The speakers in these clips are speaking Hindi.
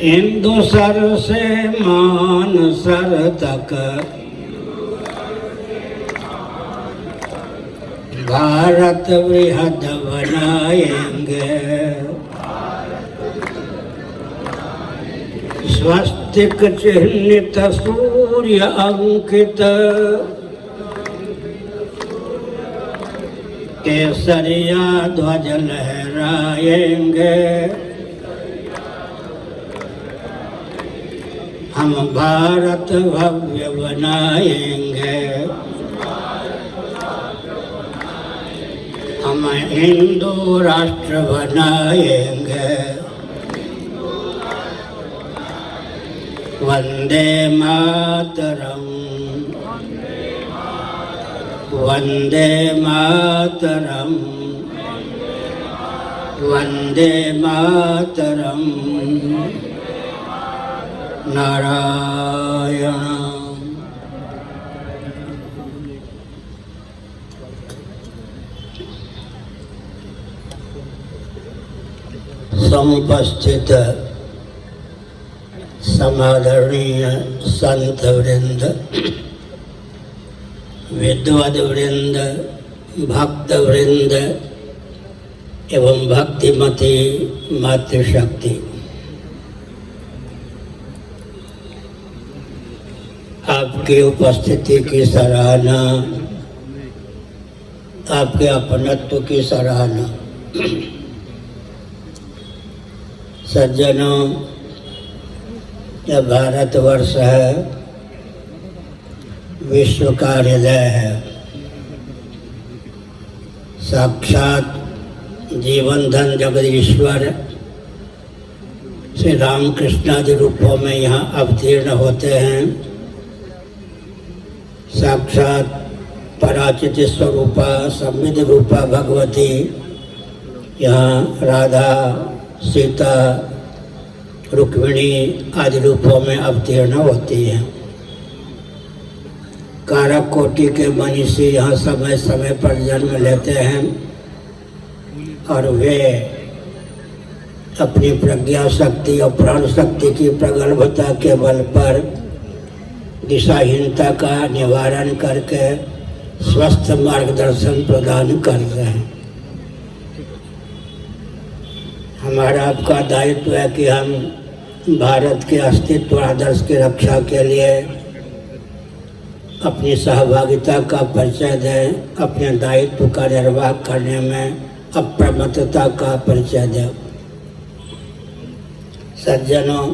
इंदु सर से मानसर तक भारत वृहद बनाएंगे। स्वस्तिक चिह्नित सूर्य अंकित केसरिया ध्वज लहराएंगे। हम भारत भव्य बनाएंगे। हम हिंदू राष्ट्र बनाएंगे। वंदे मातरम, वंदे मातरम, वंदे मातरम। नारायण। समुपस्थित समादरणीय संत वृंद, विद्वद वृंद, भक्त वृंद एवं भक्तिमती मातृशक्ति, आपकी उपस्थिति की सराहना, आपके अपनत्व की सराहना। सज्जनों, यह भारतवर्ष है, विश्व का हृदय है। साक्षात जीवन धन जगदीश्वर श्री रामकृष्ण आदि रूपों में यहाँ अवतीर्ण होते हैं। साक्षात पराचित स्वरूपा संविद रूपा भगवती यहाँ राधा, सीता, रुक्मिणी आदि रूपों में अवतीर्ण होती हैं। कारक कोटि के मनीषी यहाँ समय समय पर जन्म लेते हैं और वे अपनी प्रज्ञा शक्ति और प्राण शक्ति की प्रगल्भता के बल पर दिशाहीनता का निवारण करके स्वस्थ मार्गदर्शन प्रदान करते हैं। हमारा आपका दायित्व है कि हम भारत के अस्तित्व आदर्श की रक्षा के लिए अपनी सहभागिता का परिचय दें, अपने दायित्व का निर्वाह करने में अप्रमत्तता का परिचय दें। सज्जनों,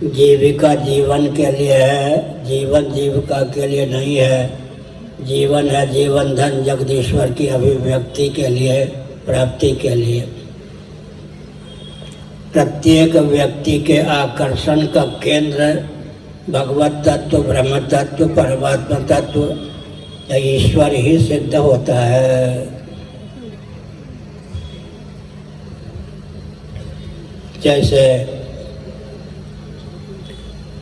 जीविका जीवन के लिए है, जीवन जीविका के लिए नहीं है। जीवन है जीवन धन जगदीश्वर की अभिव्यक्ति के लिए, प्राप्ति के लिए। प्रत्येक व्यक्ति के आकर्षण का केंद्र भगवत तत्व, ब्रह्म तत्व, परमात्मा तत्व या ईश्वर ही सिद्ध होता है। जैसे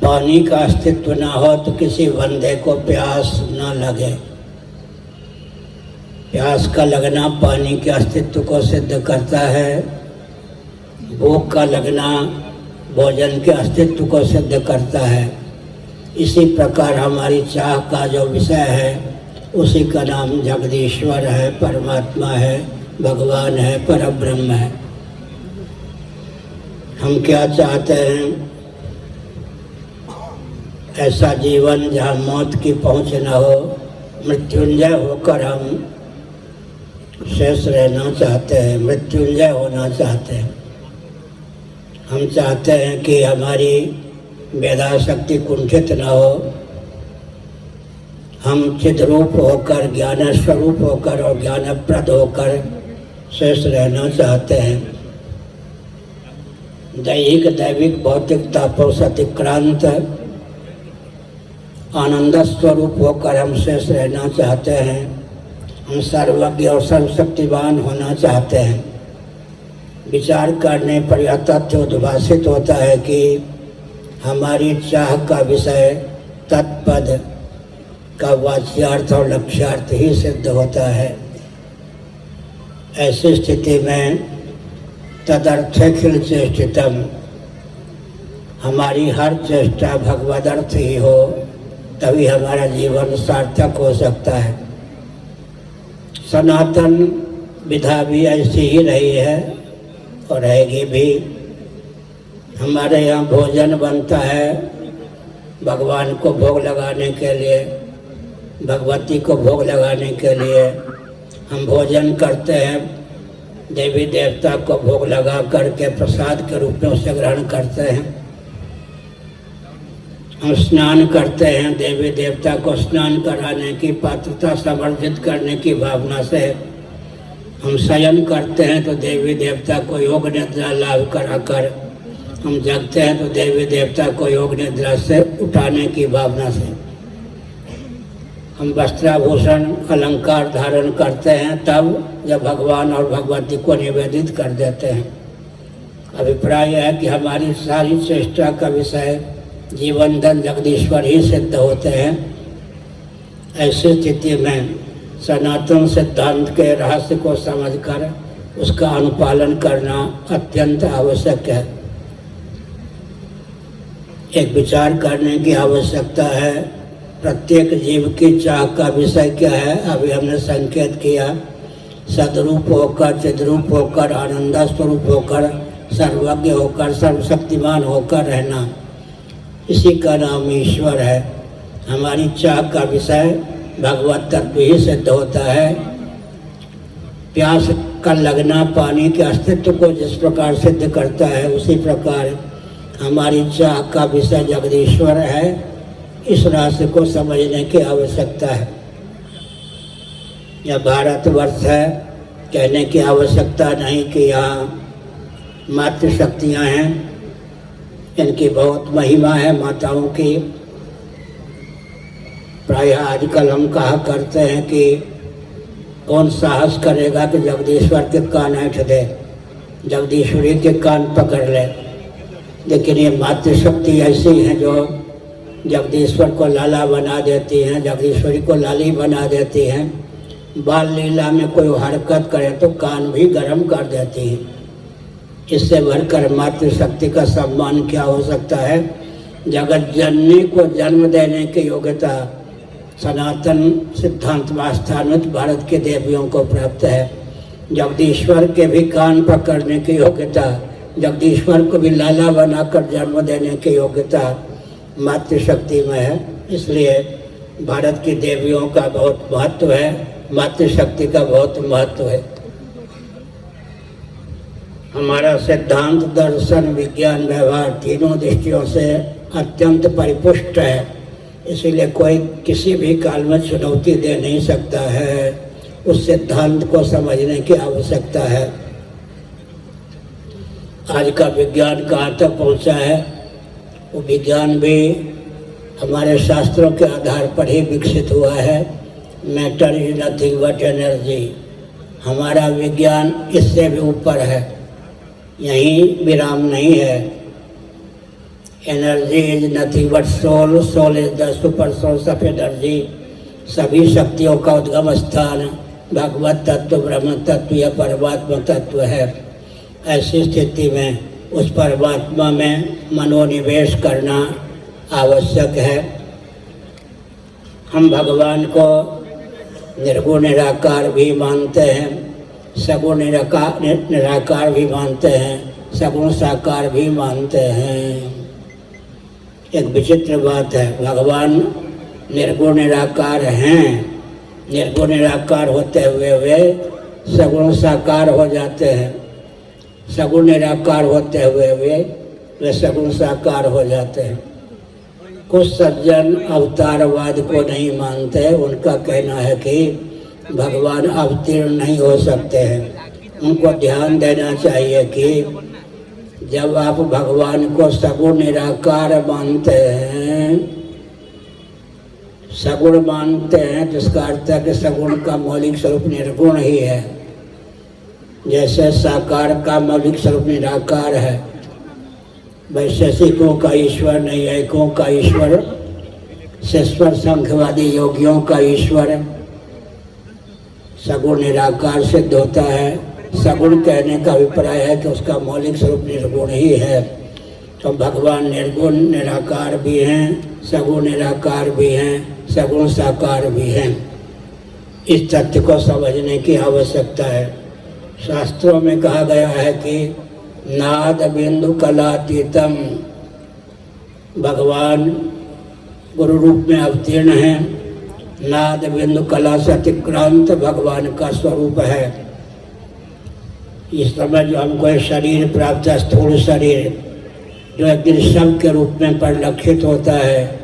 पानी का अस्तित्व ना हो तो किसी बंदे को प्यास ना लगे। प्यास का लगना पानी के अस्तित्व को सिद्ध करता है। भूख का लगना भोजन के अस्तित्व को सिद्ध करता है। इसी प्रकार हमारी चाह का जो विषय है उसी का नाम जगदीश्वर है, परमात्मा है, भगवान है, परब्रह्म है। हम क्या चाहते हैं? ऐसा जीवन जहाँ मौत की पहुँच न हो, मृत्युंजय होकर हम शेष रहना चाहते हैं, मृत्युंजय होना चाहते हैं। हम चाहते हैं कि हमारी मेधा शक्ति कुंठित न हो। हम चिद्रूप होकर, ज्ञान स्वरूप होकर और ज्ञानप्रद होकर शेष रहना चाहते हैं। दैहिक दैविक भौतिक तापों से अतिक्रांत आनंद स्वरूप होकर हम शेष रहना चाहते हैं। हम सर्वज्ञ और सर्वशक्तिवान होना चाहते हैं। विचार करने पर यह तथ्य उद्भासित होता है कि हमारी चाह का विषय तत्पद का वाच्यार्थ और लक्ष्यार्थ ही सिद्ध होता है। ऐसी स्थिति में तदर्थेखिल चेष्टितम, हमारी हर चेष्टा भगवदर्थ ही हो, तभी हमारा जीवन सार्थक हो सकता है। सनातन विधा भी ऐसी ही रही है और रहेगी भी। हमारे यहाँ भोजन बनता है भगवान को भोग लगाने के लिए, भगवती को भोग लगाने के लिए। हम भोजन करते हैं, देवी देवता को भोग लगा करके प्रसाद के रूप में उसे ग्रहण करते हैं। हम स्नान करते हैं, देवी देवता को स्नान कराने की पात्रता समर्जित करने की भावना से। हम शयन करते हैं तो देवी देवता को योग निद्रा लाभ कराकर, हम जगते हैं तो देवी देवता को योग निद्रा से उठाने की भावना से। हम वस्त्राभूषण अलंकार धारण करते हैं तब जब भगवान और भगवती को निवेदित कर देते हैं। अभिप्राय है कि हमारी सारी चेष्टा का विषय जीवन धन जगदीश्वर ही सिद्ध होते हैं। ऐसी स्थिति में सनातन सिद्धांत के रहस्य को समझकर उसका अनुपालन करना अत्यंत आवश्यक है। एक विचार करने की आवश्यकता है, प्रत्येक जीव की चाह का विषय क्या है। अभी हमने संकेत किया, सदरूप होकर, चिद्रूप होकर, आनंद स्वरूप होकर, सर्वज्ञ होकर, सर्वशक्तिमान होकर रहना, इसी का नाम ईश्वर है। हमारी चाह का विषय भगवत तत्व ही सिद्ध होता है। प्यास का लगना पानी के अस्तित्व को जिस प्रकार सिद्ध करता है, उसी प्रकार हमारी चाह का विषय जगदीश्वर है। इस रहस्य को समझने की आवश्यकता है। यह भारतवर्ष है, कहने की आवश्यकता नहीं कि यहाँ मातृशक्तियाँ हैं, इनकी बहुत महिमा है माताओं की। प्रायः आजकल हम कहा करते हैं कि कौन साहस करेगा कि जगदीश्वर के कान ऐंठ दे, जगदीश्वरी के कान पकड़ ले। लेकिन ये मातृशक्ति ऐसी हैं जो जगदीश्वर को लाला बना देती हैं, जगदीश्वरी को लाली बना देती हैं। बाल लीला में कोई हरकत करे तो कान भी गर्म कर देती हैं। इससे बढ़कर मातृशक्ति का सम्मान क्या हो सकता है। जगत जननी को जन्म देने की योग्यता सनातन सिद्धांत में स्थानित भारत के देवियों को प्राप्त है। जगदीश्वर के भी कान पकड़ने की योग्यता, जगदीश्वर को भी लाला बनाकर जन्म देने की योग्यता मातृशक्ति में है। इसलिए भारत की देवियों का बहुत महत्व है, मातृशक्ति का बहुत महत्व है। हमारा सिद्धांत, दर्शन, विज्ञान, व्यवहार तीनों दृष्टियों से अत्यंत परिपुष्ट है। इसीलिए कोई किसी भी काल में चुनौती दे नहीं सकता है। उस सिद्धांत को समझने की आवश्यकता है। आज का विज्ञान कहाँ तक पहुँचा है, वो विज्ञान भी हमारे शास्त्रों के आधार पर ही विकसित हुआ है। Matter is nothing but energy. हमारा विज्ञान इससे भी ऊपर है, यहीं विराम नहीं है। Energy is nothing but soul, soul is the super source of energy. सभी शक्तियों का उद्गम स्थान भगवत तत्व, ब्रह्म तत्व या परमात्मा तत्व है। ऐसी स्थिति में उस परमात्मा में मनोनिवेश करना आवश्यक है। हम भगवान को निर्गुण निराकार भी मानते हैं, सगुण निराकार भी मानते हैं, सगुण साकार भी मानते हैं। एक विचित्र बात है, भगवान निर्गुण निराकार हैं, निर्गुण निराकार होते हुए वे सगुण साकार हो जाते हैं, सगुण निराकार होते हुए वे सगुण साकार हो जाते हैं। कुछ सज्जन अवतारवाद को नहीं मानते। उनका कहना है कि भगवान अवतीर्ण नहीं हो सकते हैं। उनको ध्यान देना चाहिए कि जब आप भगवान को सगुण निराकार मानते हैं, सगुण मानते हैं, जिसका अर्थ है कि सगुण का मौलिक स्वरूप निर्गुण ही है। जैसे साकार का मौलिक स्वरूप निराकार है, वैशेषिकों का ईश्वर, नैयायिकों का ईश्वर, शेष्वर सांख्यवादी योगियों का ईश्वर सगुण निराकार सिद्ध होता है। सगुण कहने का अभिप्राय है कि उसका मौलिक स्वरूप निर्गुण ही है। तो भगवान निर्गुण निराकार भी हैं, सगुण निराकार भी हैं, सगुण साकार भी हैं। इस तथ्य को समझने की आवश्यकता है। शास्त्रों में कहा गया है कि नाद बिंदु कलातीतम, भगवान गुरु रूप में अवतीर्ण हैं। नाद बिंदु कला से अतिक्रांत भगवान का स्वरूप है। इस समय जो हमको एक शरीर प्राप्त है, स्थूल शरीर, जो एक दिन शव के रूप में परिलक्षित होता है,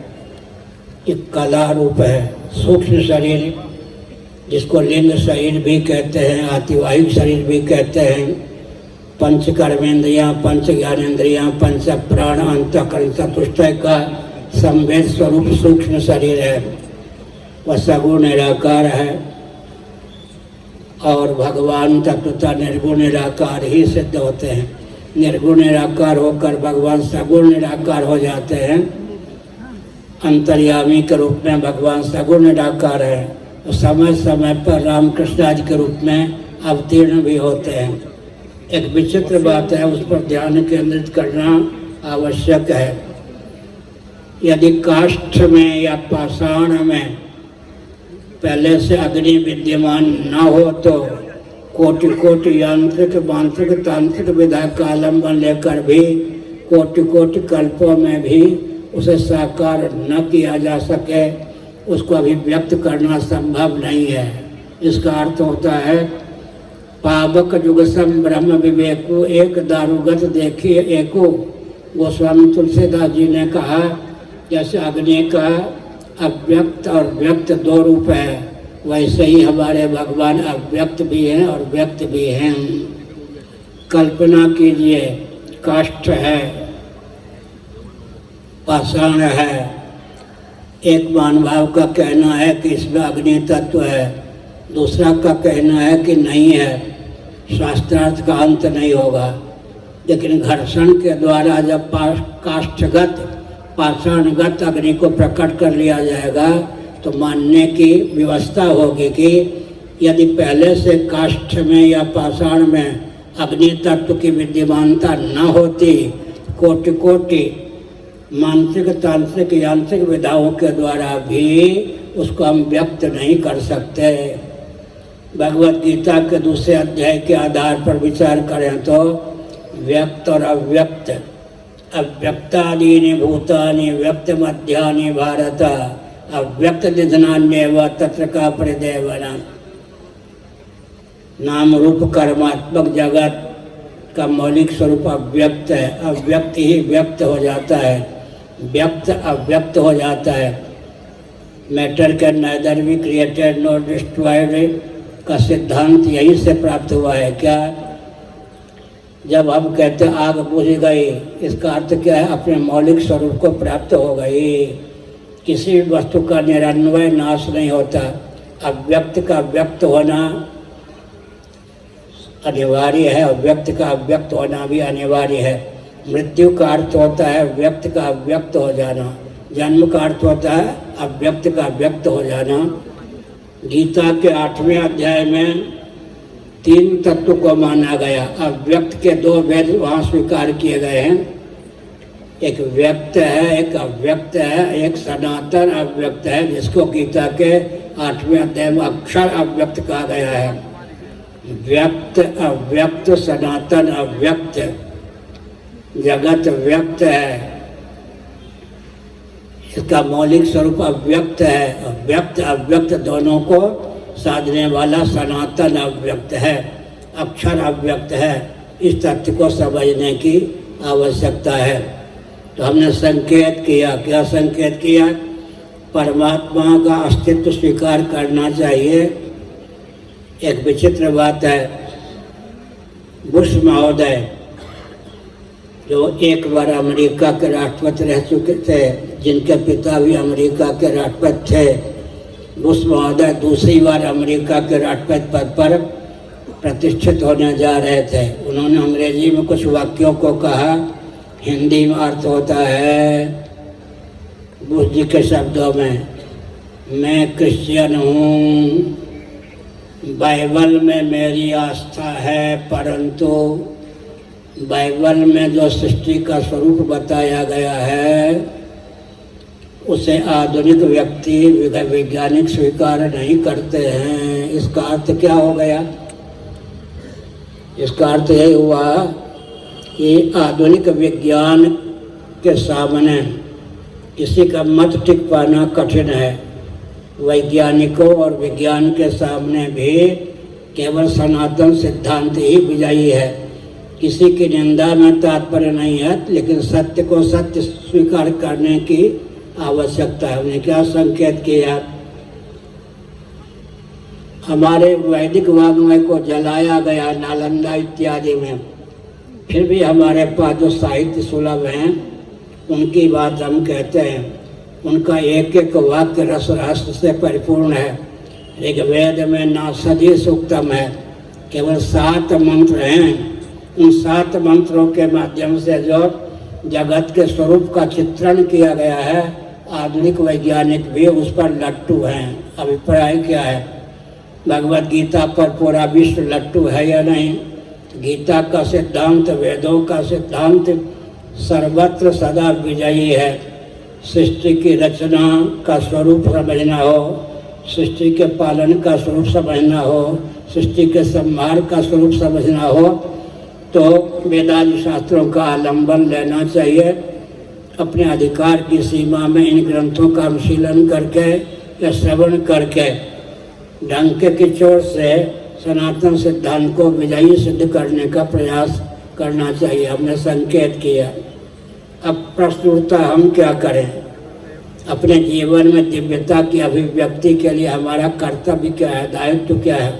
एक कला रूप है। सूक्ष्म शरीर जिसको लिंग शरीर भी कहते हैं, आतिवाहिक शरीर भी कहते हैं, पंच कर्मेंद्रियाँ, पंच ज्ञानेन्द्रियाँ, पंच प्राण, अंतःकरण चतुष्टय का संवेद स्वरूप सूक्ष्म शरीर है। वह सगुण निराकार है और भगवान तत्वतः निर्गुण निराकार ही सिद्ध होते हैं। निर्गुण निराकार होकर भगवान सगुण निराकार हो जाते हैं। अंतर्यामी के रूप में भगवान सगुण निराकार है। तो समय समय पर रामकृष्ण आदि के रूप में अवतीर्ण भी होते हैं। एक विचित्र बात है, उस पर ध्यान केंद्रित करना आवश्यक है। यदि काष्ठ में या पाषाण में पहले से अग्नि विद्यमान न हो तो कोटि कोटि यांत्रिक, मांत्रिक, तांत्रिक विधा का आलम्बन लेकर भी कोटि कोटि कल्पों में भी उसे साकार न किया जा सके, उसको अभिव्यक्त करना संभव नहीं है। इसका अर्थ होता है पावक जुगसम ब्रह्म विवेको, एक दारुगत देखिए एको। गोस्वामी तुलसीदास जी ने कहा जैसे अग्नि का अव्यक्त और व्यक्त दो रूप है, वैसे ही हमारे भगवान अव्यक्त भी हैं और व्यक्त भी हैं। कल्पना कीजिए, काष्ठ है, पाषाण है। एक महानुभाव का कहना है कि इसमें अग्नि तत्व है, दूसरा का कहना है कि नहीं है, शास्त्रार्थ का अंत नहीं होगा। लेकिन घर्षण के द्वारा जब काष्ठगत पाषाणगत अग्नि को प्रकट कर लिया जाएगा तो मानने की व्यवस्था होगी कि यदि पहले से काष्ठ में या पाषाण में अग्नि तत्व की विद्यमानता न होती, कोटि कोटि मानसिक, तांत्रिक, यांत्रिक विधाओं के द्वारा भी उसको हम व्यक्त नहीं कर सकते। भगवत गीता के दूसरे अध्याय के आधार पर विचार करें तो व्यक्त और अव्यक्त, अव्यक्तादीनि भूतानि व्यक्त मध्यानि भारत, अव्यक्त निधनान्येव तत्र का परिदेवना। नाम रूप कर्मात्मक जगत का मौलिक स्वरूप अव्यक्त है। अव्यक्त ही व्यक्त हो जाता है, व्यक्त अव्यक्त हो जाता है। Matter can neither be created nor destroyed का सिद्धांत यहीं से प्राप्त हुआ है। क्या? जब हम कहते आग बुझ गई, इसका अर्थ क्या है? अपने मौलिक स्वरूप को प्राप्त हो गई। किसी वस्तु का निरन्वय नाश नहीं होता। अव्यक्त का व्यक्त होना अनिवार्य है और व्यक्त का अव्यक्त होना भी अनिवार्य है। मृत्यु का अर्थ होता है व्यक्त का अव्यक्त हो जाना, जन्म का अर्थ होता है अव्यक्त का व्यक्त हो जाना। गीता के 8वें अध्याय में 3 तत्व को माना गया। अव्यक्त के 2 भेद वहाँ स्वीकार किए गए हैं। एक व्यक्त है, एक अव्यक्त है, एक सनातन अव्यक्त है, जिसको गीता के 8वें अध्याय में अक्षर अव्यक्त कहा गया है। व्यक्त, अव्यक्त, सनातन, अव्यक्त। जगत व्यक्त है, इसका मौलिक स्वरूप अव्यक्त है। व्यक्त अव्यक्त दोनों को साधने वाला सनातन अव्यक्त है, अक्षर अव्यक्त है। इस तथ्य को समझने की आवश्यकता है। तो हमने संकेत किया, क्या संकेत किया? परमात्मा का अस्तित्व स्वीकार करना चाहिए। एक विचित्र बात है, बुश महोदय जो एक बार अमेरिका के राष्ट्रपति रह चुके थे, जिनके पिता भी अमेरिका के राष्ट्रपति थे, बुश महोदय दूसरी बार अमेरिका के राष्ट्रपति पद पर प्रतिष्ठित होने जा रहे थे। उन्होंने अंग्रेजी में कुछ वाक्यों को कहा, हिंदी में अर्थ होता है बुश जी के शब्दों में, मैं क्रिश्चियन हूँ, बाइबल में मेरी आस्था है, परंतु बाइबल में जो सृष्टि का स्वरूप बताया गया है उसे आधुनिक व्यक्ति वैज्ञानिक स्वीकार नहीं करते हैं। इसका अर्थ क्या हो गया? इसका अर्थ यही हुआ कि आधुनिक विज्ञान के सामने किसी का मत टिक पाना कठिन है। वैज्ञानिकों और विज्ञान के सामने भी केवल सनातन सिद्धांत ही विजयी है। किसी की निंदा में तात्पर्य नहीं है, लेकिन सत्य को सत्य स्वीकार करने की आवश्यकता है। हमने क्या संकेत किया? हमारे वैदिक वाङ्मय को जलाया गया नालंदा इत्यादि में, फिर भी हमारे पास जो साहित्य सुलभ हैं उनकी बात हम कहते हैं। उनका एक एक वाक्य रस रहस्य से परिपूर्ण है। ऋग्वेद में नासदी सूक्तम है, केवल 7 मंत्र हैं। उन 7 मंत्रों के माध्यम से जो जगत के स्वरूप का चित्रण किया गया है, आधुनिक वैज्ञानिक भी उस पर लट्टू हैं। अभिप्राय क्या है? भगवद गीता पर पूरा विश्व लट्टू है या नहीं? गीता का सिद्धांत, वेदों का सिद्धांत सर्वत्र सदा विजयी है। सृष्टि की रचना का स्वरूप समझना हो, सृष्टि के पालन का स्वरूप समझना हो, सृष्टि के संहार का स्वरूप समझना हो तो वेदांत शास्त्रों का आलंबन लेना चाहिए। अपने अधिकार की सीमा में इन ग्रंथों का अनुशीलन करके या श्रवण करके ढंग के चोर से सनातन सिद्धांत को विजयी सिद्ध करने का प्रयास करना चाहिए। हमने संकेत किया। अब प्रश्न उठता, हम क्या करें? अपने जीवन में दिव्यता की अभिव्यक्ति के लिए हमारा कर्तव्य क्या है, दायित्व क्या है?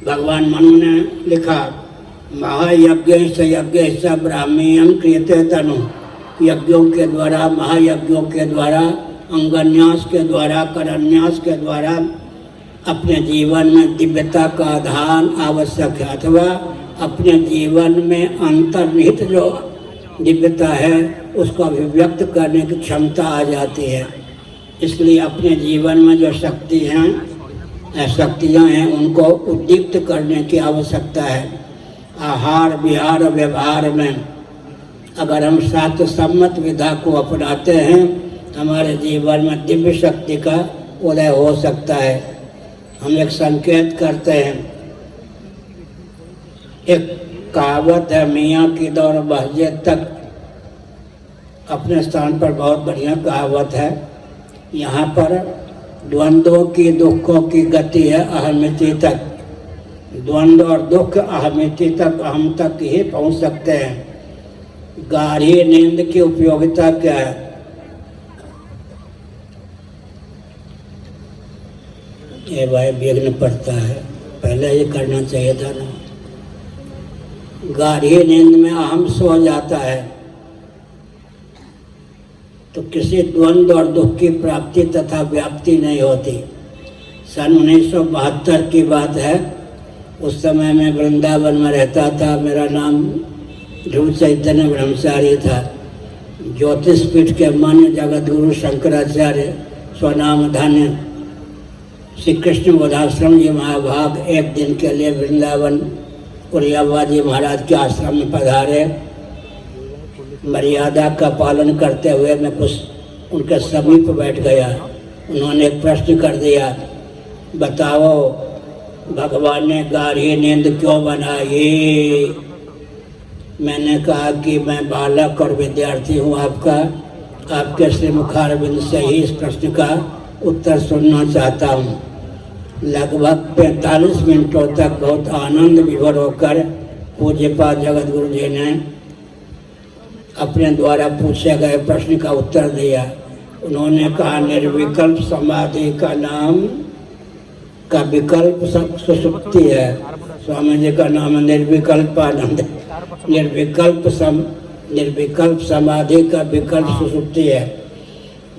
भगवान मनु ने लिखा, महायज्ञ से यज्ञ से ब्राह्मीयम क्रियते तनु। यज्ञों के द्वारा, महायज्ञों के द्वारा, अंगन्यास के द्वारा, करन्यास के द्वारा अपने जीवन में दिव्यता का आधान आवश्यक है, अथवा अपने जीवन में अंतर्निहित जो दिव्यता है उसको अभिव्यक्त करने की क्षमता आ जाती है। इसलिए अपने जीवन में जो शक्तियाँ हैं उनको उद्दीप्त करने की आवश्यकता है। आहार विहार व्यवहार में अगर हम शास्त्र सम्मत विधा को अपनाते हैं, हमारे जीवन में दिव्य शक्ति का उदय हो सकता है। हम एक संकेत करते हैं। एक कहावत है, मियाँ की दौड़ मस्जिद तक। अपने स्थान पर बहुत बढ़िया कहावत है। यहाँ पर द्वंद्वों की, दुखों की गति है अहमिति तक। द्वंद्व और दुख अहमिति तक, हम तक ही पहुँच सकते हैं। गाढ़ी नींद की उपयोगिता क्या है? ये भाई विघ्न पड़ता है, पहले ये करना चाहिए था ना। गाढ़ी नींद में अहम सो जाता है तो किसी द्वंद्व और दुख की प्राप्ति तथा व्याप्ति नहीं होती। सन 1972 की बात है। उस समय मैं वृंदावन में रहता था। मेरा नाम ध्रुव चैतन्य ब्रह्मचारी था। ज्योतिष पीठ के मान्य जगत गुरु शंकराचार्य स्वनाम धन्य श्री कृष्ण बोधाश्रम जी महाभाग एक दिन के लिए वृंदावन उड़ियाबा जी महाराज के आश्रम में पधारे। मर्यादा का पालन करते हुए मैं कुछ उनके समीप बैठ गया। उन्होंने एक प्रश्न कर दिया, बताओ भगवान ने गाढ़ी नींद क्यों बनाई? मैंने कहा कि मैं बालक और विद्यार्थी हूँ आपका, आपके श्री मुखारविंद से ही इस प्रश्न का उत्तर सुनना चाहता हूँ। लगभग 45 मिनटों तक बहुत आनंद विभोर होकर पूज्यपाद जगत गुरु जी ने अपने द्वारा पूछे गए प्रश्न का उत्तर दिया। उन्होंने कहा, निर्विकल्प समाधि का नाम का विकल्प सुसुप्ति है। स्वामी जी का नाम है निर्विकल्प आनंद। निर्विकल्प समाधि का विकल्प सुसुप्ति है।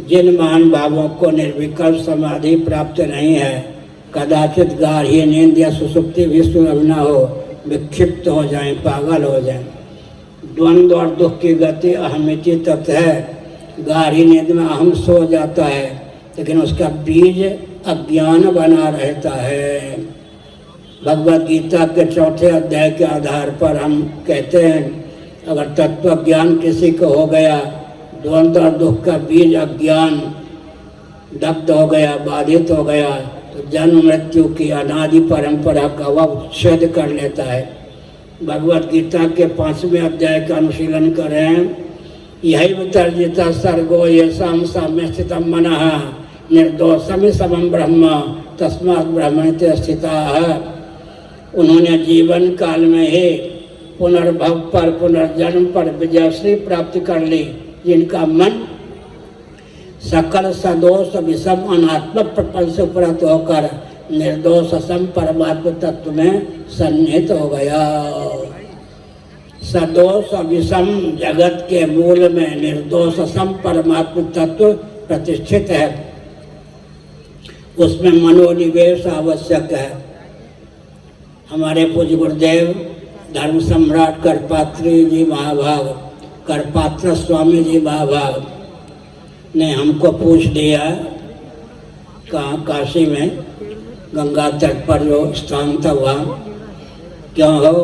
जिन महान भावों को निर्विकल्प समाधि प्राप्त नहीं है, कदाचित गाढ़ी नींद या सुसुप्ति भी सुलभ न हो, विक्षिप्त हो जाएं, पागल हो जाएं। द्वंद्व और दुख की गति अहमिति तत्व है। गाढ़ी नींद में अहम सो जाता है, लेकिन उसका बीज अज्ञान बना रहता है। भगवद गीता के 4 अध्याय के आधार पर हम कहते हैं अगर तत्व ज्ञान किसी को हो गया, द्वंद्व और दुख का बीज अज्ञान दग्ध हो गया, बाधित हो गया, तो जन्म मृत्यु की अनादि परंपरा का वह उच्छेद कर लेता है। भगवद गीता के 5वें अध्याय का अनुशीलन करें। यही वितर्जिता सर्गो येषां साम्ये स्थितं मनः निर्दोषम समम ब्रह्म तस्मात् ब्रह्मण्यते स्थिताः। उन्होंने जीवन काल में ही पुनर्भव पर, पुनर्जन्म पर विजयश्री प्राप्त कर ली, जिनका मन सकल सदोष विषम अनात्मक प्रपंच से उपरत होकर निर्दोष सम परमात्म तत्व में सन्निहित हो गया। सदोष विषम जगत के मूल में निर्दोष सम परमात्म तत्व प्रतिष्ठित है, उसमें मनोनिवेश आवश्यक है। हमारे पूज्य गुरुदेव धर्म सम्राट करपात्री जी महाभाग, करपात्र स्वामी जी महाभाग ने हमको पूछ दिया, कहाँ काशी में गंगा तट पर जो स्थान था वहाँ क्यों हो,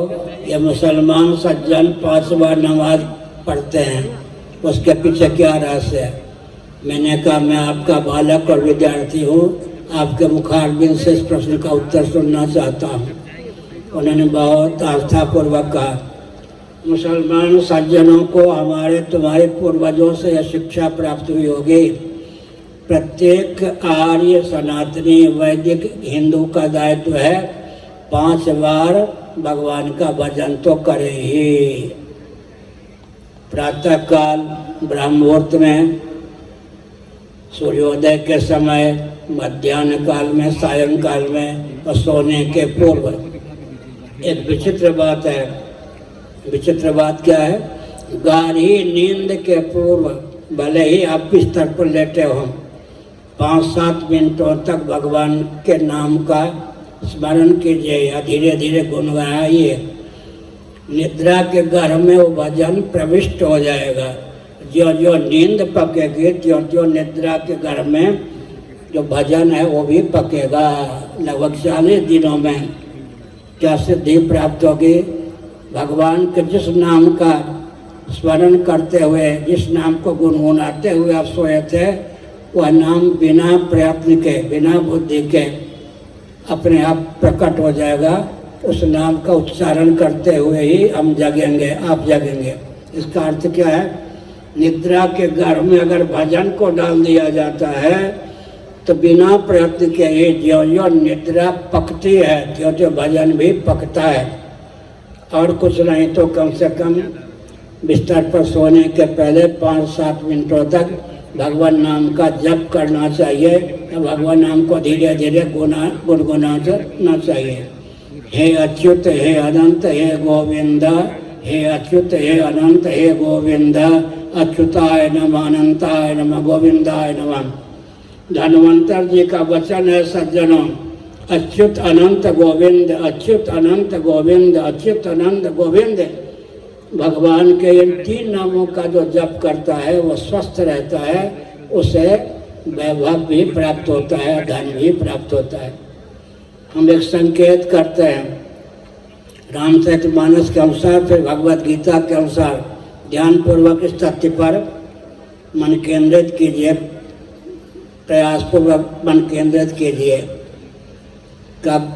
ये मुसलमान सज्जन 5 बार नमाज पढ़ते हैं, उसके पीछे क्या रहस्य है। मैंने कहा मैं आपका बालक और विद्यार्थी हूँ, आपके मुखारबिंद से इस प्रश्न का उत्तर सुनना चाहता हूँ। उन्होंने बहुत आस्थापूर्वक कहा, मुसलमान सज्जनों को हमारे तुम्हारे पूर्वजों से यह शिक्षा प्राप्त हुई होगी, प्रत्येक आर्य सनातनी वैदिक हिंदू का दायित्व है 5 बार भगवान का भजन तो करे ही। प्रातः काल ब्रह्म मुहूर्त में, सूर्योदय के समय, मध्याह्न काल में, सायंकाल में और सोने के पूर्व। एक विचित्र बात है। विचित्र बात क्या है? गाढ़ी नींद के पूर्व भले ही आप बिस्तर पर लेटे हो, 5-7 मिनटों तक भगवान के नाम का स्मरण कीजिए या धीरे धीरे गुनगुनाइए। निद्रा के घर में वो भजन प्रविष्ट हो जाएगा। जो जो नींद पकेगी त्यों त्यों निद्रा के घर में जो भजन है वो भी पकेगा। लगभग 40 दिनों में क्या सिद्धि प्राप्त होगी? भगवान के जिस नाम का स्मरण करते हुए, जिस नाम को गुनगुनाते हुए आप सोए थे, वह नाम बिना प्रयत्न के, बिना बुद्धि के अपने आप प्रकट हो जाएगा। उस नाम का उच्चारण करते हुए ही हम जगेंगे, आप जगेंगे। इसका अर्थ क्या है? निद्रा के घर में अगर भजन को डाल दिया जाता है तो बिना प्रयत्न के ही ज्यों ज्यों निद्रा पकती है त्यों त्यों भजन भी पकता है। और कुछ नहीं तो कम से कम बिस्तर पर सोने के पहले 5-7 मिनटों तक भगवान नाम का जप करना चाहिए। भगवान नाम को धीरे धीरे गुनगुनाना चाहिए। हे अच्युत, हे अनंत, हे गोविंद, हे अच्युत, हे अनंत, हे गोविंद, अच्युताय नमः, अनंताय नमः, गोविंदाय नमः। धन्वंतर जी का वचन है सज्जनों, अच्युत अनंत गोविंद, अच्युत अनंत गोविंद, अच्युत अनंत गोविंद। भगवान के इन 3 नामों का जो जप करता है वो स्वस्थ रहता है, उसे वैभव भी प्राप्त होता है, धन भी प्राप्त होता है। हम एक संकेत करते हैं रामचरितमानस के अनुसार, फिर भगवद गीता के अनुसार ध्यानपूर्वक इस तथ्य पर मन केंद्रित कीजिए, प्रयासपूर्वक मन केंद्रित कीजिए। कब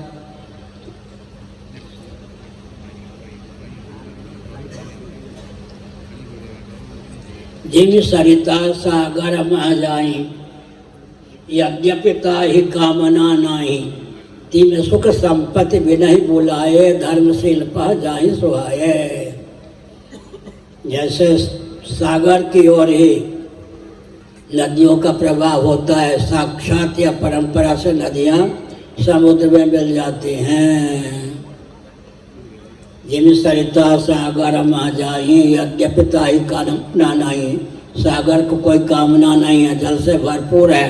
जिन सरिता सागर मह जाई, यद्यपि ताहि कामना नाही, तिन सुख संपत्ति बिनहि बुलाए, धर्मशील पह जाहि सुहाए। जैसे सागर की ओर ही नदियों का प्रवाह होता है, साक्षात या परंपरा से नदियाँ समुद्र में मिल जाती हैं। जिन सरिता सागर मह जाई, यद्यपि ताहि कामना नहीं, सागर को कोई कामना नहीं है, जल से भरपूर है,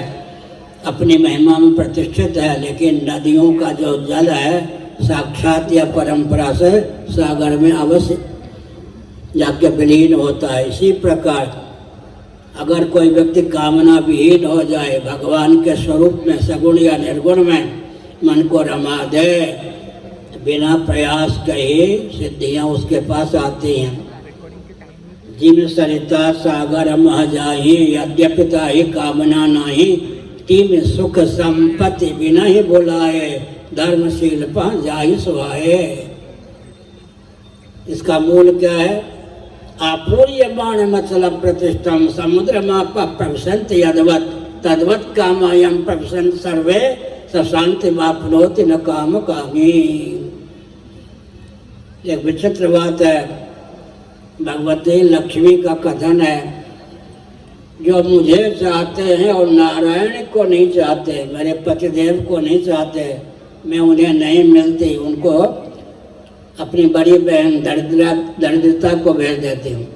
अपनी महिमा में प्रतिष्ठित है, लेकिन नदियों का जो जल है साक्षात या परंपरा से सागर में अवश्य जाके विलीन होता है। इसी प्रकार अगर कोई व्यक्ति कामना विहीन हो जाए, भगवान के स्वरूप में सगुण या निर्गुण में मन को रमा दे, बिना प्रयास के ही सिद्धियां उसके पास आती हैं। जिन सरिता सागर मह जाही, यद्यपि ताहि कामना नाही, तिम सुख संपत्ति बिना ही बुलाए, धर्मशील पह जाहि सुहाए। इसका मूल क्या है? आपूर्यमाण मतलब प्रतिष्ठम समुद्र माप प्रवसंत यदवत तद्वत कामायम प्रवसंत सर्वे सशांति मापनोति न काम कामी। एक विचित्र बात है, भगवती लक्ष्मी का कथन है, जो मुझे चाहते हैं और नारायण को नहीं चाहते, मेरे पतिदेव को नहीं चाहते, मैं उन्हें नहीं मिलती, उनको अपनी बड़ी बहन दरिद्रता को भेज देती हूँ।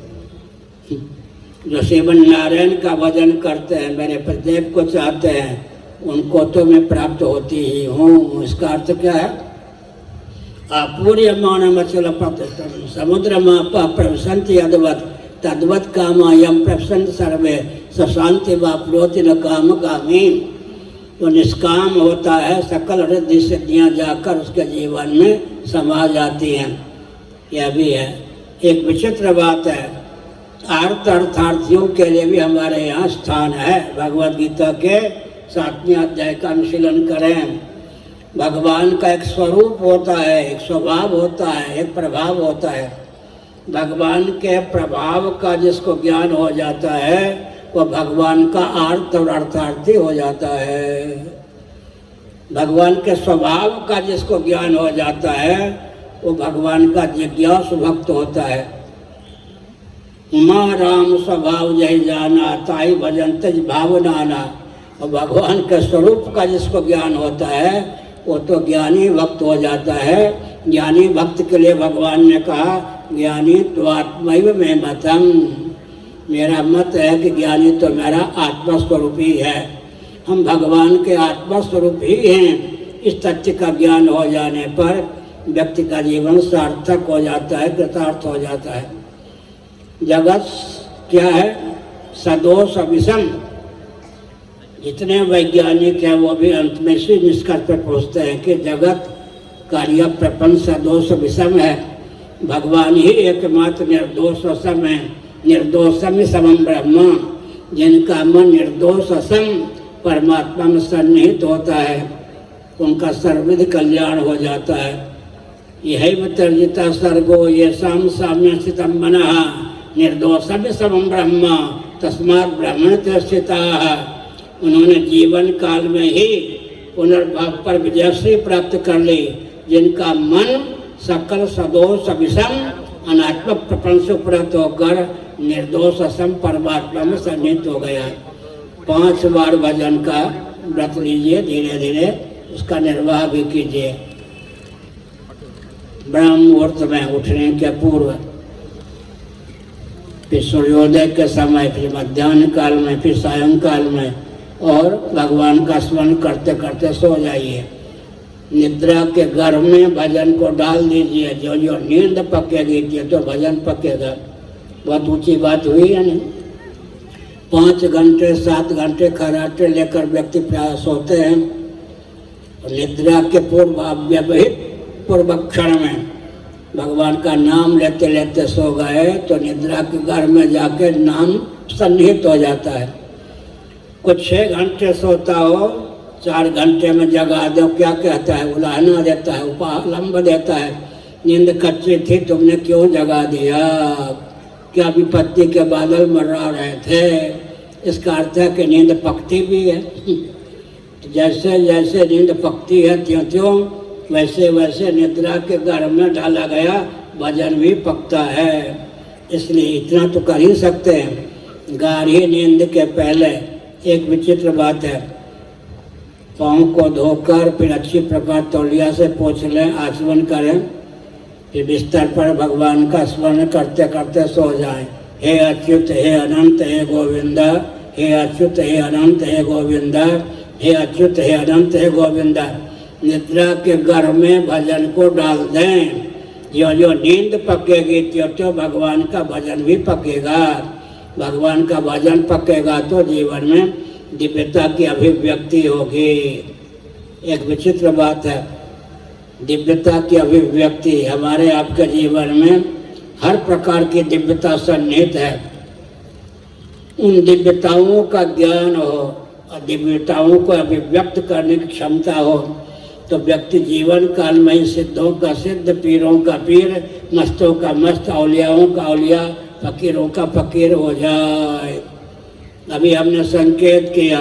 जो शिवन नारायण का भजन करते हैं, मेरे पतिदेव को चाहते हैं, उनको तो मैं प्राप्त होती ही हूँ। इसका अर्थ क्या है? आपूर्यमाण मचल प्रतिष्ठम समुद्र मापा प्रवसंत यदवत तद्वत कामायम प्रवसंत सर्वे सशांति वाप्नोति न काम कामी। तो निष्काम होता है, सकल रिद्धि सिद्धियाँ जाकर उसके जीवन में समा जाती हैं। यह भी है एक विचित्र बात है। अर्थार्थियों के लिए भी हमारे यहाँ स्थान है। भगवद गीता के 7वें अध्याय का अनुशीलन करें। भगवान का एक स्वरूप होता है, एक स्वभाव होता है, एक प्रभाव होता है। भगवान के प्रभाव का जिसको ज्ञान हो जाता है, वह भगवान का अर्थ और अर्थार्थी हो जाता है। भगवान के स्वभाव का जिसको ज्ञान हो जाता है, वो भगवान का जिज्ञासु भक्त होता है। उमा राम स्वभाव जय जाना, ताई भजन तज भावनाना। और भगवान के स्वरूप का जिसको ज्ञान होता है, वो तो ज्ञानी भक्त हो जाता है। ज्ञानी भक्त के लिए भगवान ने कहा, ज्ञानी तो आत्मैव में मतम। मेरा मत है कि ज्ञानी तो मेरा आत्मा स्वरूप ही है। हम भगवान के आत्मा स्वरूप ही हैं। इस तथ्य का ज्ञान हो जाने पर व्यक्ति का जीवन सार्थक हो जाता है, कृतार्थ हो जाता है। जगत क्या है? सदोष विषम। जितने वैज्ञानिक हैं वो भी अंत में इसी निष्कर्ष पर पहुँचते हैं कि जगत कार्य प्रपंच सदोष विषम है। भगवान ही एकमात्र निर्दोष असम है। निर्दोषम समम ब्रह्म। जिनका मन निर्दोष असम परमात्मा में सन्निहित होता है, उनका सर्वविध कल्याण हो जाता है। यही वितर्जिता सर्गो ये साम साम्य स्थितम मनः निर्दोषम समम ब्रह्म तस्मात् ब्रह्मण स्थिताः। उन्होंने जीवन काल में ही पुनर्भाव पर विजयश्री प्राप्त कर ली। जिनका मन सकल सदोष विषम अनात्मक प्रपंच से उपरत होकर निर्दोष असम परमात्मा में सन्निहित हो गया। 5 बार भजन का व्रत लीजिए, धीरे धीरे उसका निर्वाह भी कीजिए। ब्रह्म मुहूर्त में उठने के पूर्व, फिर सूर्योदय के समय, फिर मध्याह्न काल में, फिर सायंकाल में, और भगवान का स्मरण करते करते सो जाइए। निद्रा के गर्भ में भजन को डाल दीजिए। जो जो नींद पकेगी तो भजन पकेगा। बहुत ऊंची बात हुई है नहीं? 5 घंटे 7 घंटे खराटे लेकर व्यक्ति प्रयास होते हैं। और निद्रा के पूर्वाव्यवहित पूर्व क्षण में भगवान का नाम लेते लेते सो गए तो निद्रा के गर्भ में जाके नाम सन्निहित हो जाता है। कुछ 6 घंटे सोता हो, 4 घंटे में जगा दो, क्या कहता है? उलाहना देता है, उपालंब देता है। नींद कच्ची थी, तुमने क्यों जगा दिया? क्या विपत्ति के बादल मर्रा रहे थे? इसका अर्थ है कि नींद पकती भी है। जैसे जैसे नींद पकती है त्यों त्यों वैसे वैसे निद्रा के गर्भ में डाला गया भजन भी पकता है। इसलिए इतना तो कर ही सकते हैं। गाढ़ी नींद के पहले एक विचित्र बात है, पाँव को धोकर फिर अच्छी प्रकार तौलिया से पोंछ लें, आचमन करें, फिर बिस्तर पर भगवान का स्मरण करते करते सो जाएं। हे अच्युत, हे अनंत, हे गोविंद, हे अच्युत, हे अनंत, हे गोविंद, हे अच्युत, हे अनंत, हे गोविंद। निद्रा के गर्भ में भजन को डाल दें। जो जो नींद पकेगी त्यों त्यों भगवान का भजन भी पकेगा। भगवान का भजन पकेगा तो जीवन में दिव्यता की अभिव्यक्ति होगी। एक विचित्र बात है, दिव्यता की अभिव्यक्ति हमारे आपके जीवन में हर प्रकार की दिव्यता सन्निहित है। उन दिव्यताओं का ज्ञान हो और दिव्यताओं को अभिव्यक्त करने की क्षमता हो तो व्यक्ति जीवन काल में ही सिद्धों का सिद्ध, पीरों का पीर, मस्तों का मस्त, औलियाओं का औलिया, फकीरों का फकीर हो जाए। अभी हमने संकेत किया,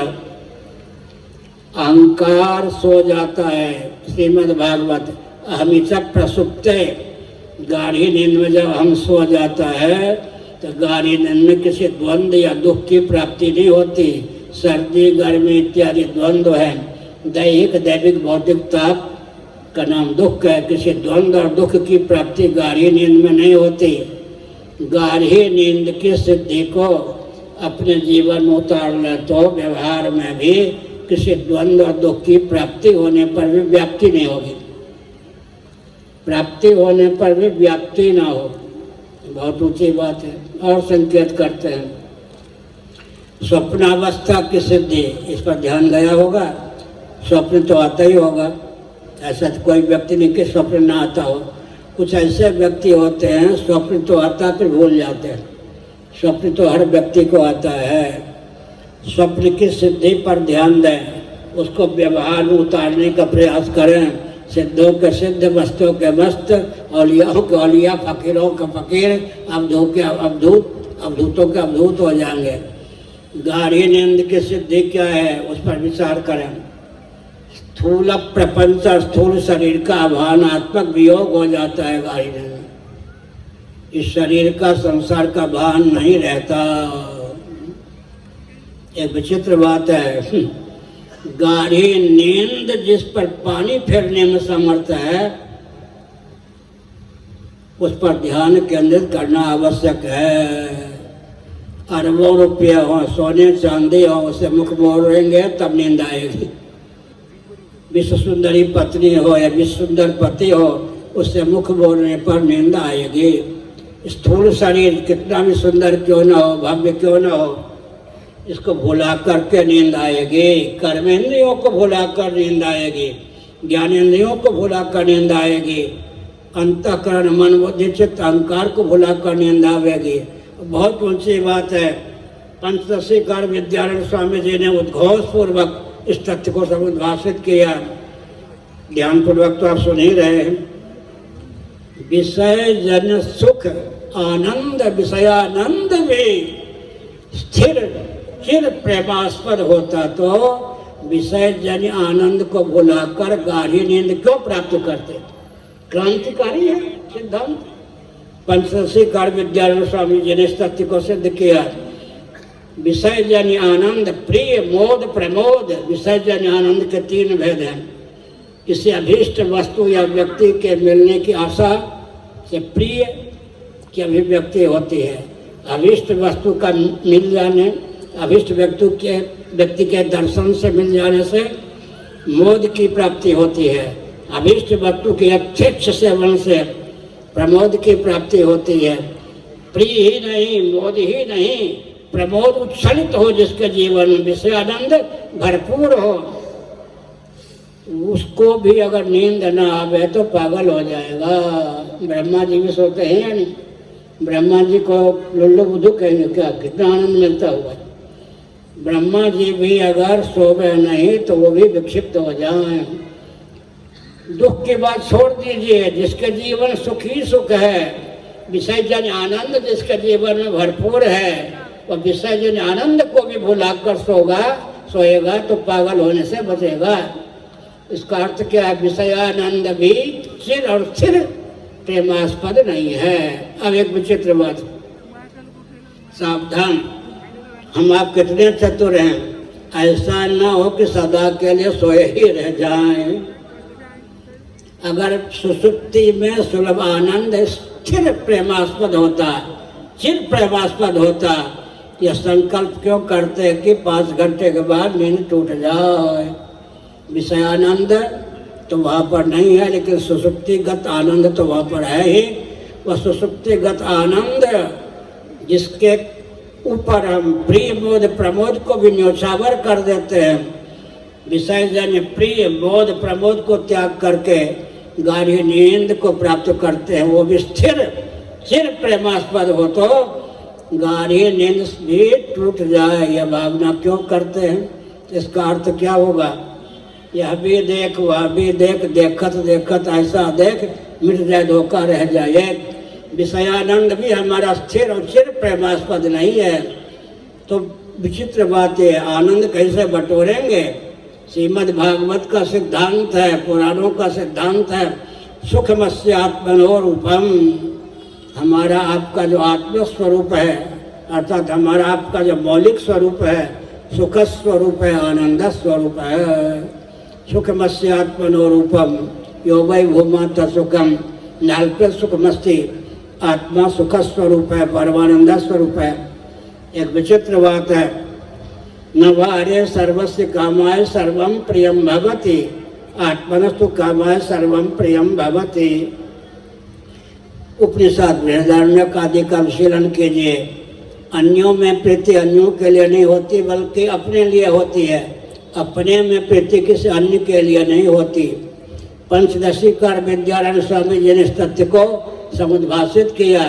अहंकार सो जाता है। श्रीमद् भागवत अहमित प्रसुप्ते, गाढ़ी नींद में जब हम सो जाता है तो गाढ़ी नींद में किसी द्वंद्व या दुख की प्राप्ति नहीं होती। सर्दी, गर्मी इत्यादि द्वंद्व है। दैहिक, दैविक, भौतिक ताप का नाम दुख है। किसी द्वंद्व और दुख की प्राप्ति गाढ़ी नींद में नहीं होती। गाढ़ी नींद की सिद्धि को अपने जीवन में उतार ले तो व्यवहार में भी किसी द्वंद्व और दुख की प्राप्ति होने पर भी व्याप्ति नहीं होगी। प्राप्ति होने पर भी व्याप्ति ना हो, बहुत ऊंची बात है। और संकेत करते हैं, स्वप्नावस्था की सिद्धि, इस पर ध्यान गया होगा। स्वप्न तो आता ही होगा, ऐसा तो कोई व्यक्ति नहीं कि स्वप्न ना आता हो। कुछ ऐसे व्यक्ति होते हैं स्वप्न तो आता फिर भूल जाते हैं। स्वप्न तो हर व्यक्ति को आता है। स्वप्न की सिद्धि पर ध्यान दें, उसको व्यवहार में उतारने का प्रयास करें। सिद्धों के सिद्ध, मस्तों के मस्त, औलियाओं के औलिया, फकीरों के फकीर, अवधूतों के अवधूत, अवधूतों के अवधूत हो जाएंगे। गाढ़ी नींद की सिद्धि क्या है, उस पर विचार करें। स्थूल प्रपंच, स्थूल शरीर का भावनात्मक वियोग हो जाता है गाढ़ी नींद में। इस शरीर का, संसार का भान नहीं रहता। एक विचित्र बात है, गाढ़ी नींद जिस पर पानी फेरने में समर्थ है उस पर ध्यान केंद्रित करना आवश्यक है। अरबों रुपया हो, सोने चांदी हो, उसे मुख मोड़ेंगे तब नींद आएगी। विश्व सुंदरी पत्नी हो या विश्व सुंदर पति हो, उससे मुख मोड़ने पर नींद आएगी। स्थूल शरीर कितना भी सुंदर क्यों ना हो, भव्य क्यों ना हो, इसको भुला करके नींद आएगी। कर्मेंद्रियों को भुला कर नींद आएगी, ज्ञानेंद्रियों को भुला कर नींद आएगी, अंतःकरण, मन, बुद्धि, चित्त, अहंकार को भुला कर नींद आएगी। बहुत ऊंची बात है। पंचदशीकार विद्यानंद स्वामी जी ने उद्घोष पूर्वक इस तथ्य को समुद्भाषित किया। ध्यानपूर्वक तो आप सुन ही रहे हैं। विषय जन सुख आनंद, विषयानंद भी स्थिर चिर प्रेमास्पद होता तो विषय जन आनंद को भुलाकर गाढ़ी नींद क्यों प्राप्त करते? क्रांतिकारी है सिद्धांत। पंचदशीकार विद्यानंद स्वामी जी ने इस तथ्य को सिद्ध किया। विषय जन आनंद, प्रिय, मोद, प्रमोद। विषय जन आनंद के तीन भेद हैं। किसी अभीष्ट वस्तु या व्यक्ति के मिलने की आशा से प्रिय की अभिव्यक्ति होती है। अभीष्ट वस्तु का मिल जाने, अभीष्ट व्यक्ति के दर्शन से मिल जाने से मोद की प्राप्ति होती है। अभीष्ट वस्तु के यथेच्छ सेवन से प्रमोद की प्राप्ति होती है। प्रिय ही नहीं, मोद ही नहीं, प्रमोद उच्छलित हो जिसके जीवन में, विषयानंद भरपूर हो, उसको भी अगर नींद न आवे तो पागल हो जाएगा। ब्रह्मा जी भी सोते हैं या नहीं? ब्रह्मा जी को लुल्लू बुद्धू कहेंगे क्या? कितना आनंद मिलता होगा। ब्रह्मा जी भी अगर सोवे नहीं तो वो भी विक्षिप्त हो जाएं। दुख की बात छोड़ दीजिए, जिसके जीवन सुख ही सुख है, विषय जन आनंद जिसके जीवन में भरपूर है, वो विषय जन आनंद को भी भुलाकर सोएगा तो पागल होने से बचेगा। इसका अर्थ क्या है? विषयानंद भी चिर और स्थिर प्रेमास्पद नहीं है। अब एक विचित्र बात, सावधान, हम आप कितने चतुर हैं, ऐसा न हो कि सदा के लिए सोए ही रह जाएं। अगर सुसुप्ति में सुलभ आनंद स्थिर प्रेमास्पद होता, चिर प्रेमास्पद होता, यह संकल्प क्यों करते कि 5 घंटे के बाद नींद टूट जाए? विषयानंद तो वहाँ पर नहीं है, लेकिन सुसुप्तिगत आनंद तो वहाँ पर है ही। वह सुसुप्तिगत आनंद जिसके ऊपर हम प्रिय बोध प्रमोद को भी न्योछावर कर देते हैं। विषय जन्य प्रिय बोध प्रमोद को त्याग करके गाढ़ी नींद को प्राप्त करते हैं। वो भी स्थिर चिर प्रेमास्पद हो तो गाढ़ी नींद भी टूट जाए, यह भावना क्यों करते हैं? इसका अर्थ क्या होगा? यह भी देख वह भी देख, देखत देखत ऐसा देख, मिट जाए धोखा रह जाए। विषयानंद भी हमारा स्थिर और चिर प्रेमास्पद नहीं है, तो विचित्र बात है, आनंद कैसे बटोरेंगे? श्रीमद् भागवत का सिद्धांत है, पुराणों का सिद्धांत है, सुखमस्य आत्मनोरूपम। हमारा आपका जो आत्म स्वरूप है, अर्थात हमारा आपका जो मौलिक स्वरूप है, सुख स्वरूप है, आनंद स्वरूप है। सुखमस्य आत्मनोरूपम यो वै भूमात सुखम, नाल्पे सुखमस्ति। आत्मा सुख स्वरूप है, परमानंद स्वरूप है। एक विचित्र बात है, न वार्य सर्वस्य कामाय सर्वम प्रियम भवति, आत्मनस्तु कामाय सर्वम प्रियम भवति। उपनिषद बृहदारण्यक आदि का विश्लेषण कीजिए। अन्यों में प्रीति अन्यों के लिए नहीं होती, बल्कि अपने लिए होती है। अपने में प्रीति किसी अन्य के लिए नहीं होती। पंचदशीकार विद्यारायण स्वामी जी ने इस तथ्य को समुद्भाषित किया।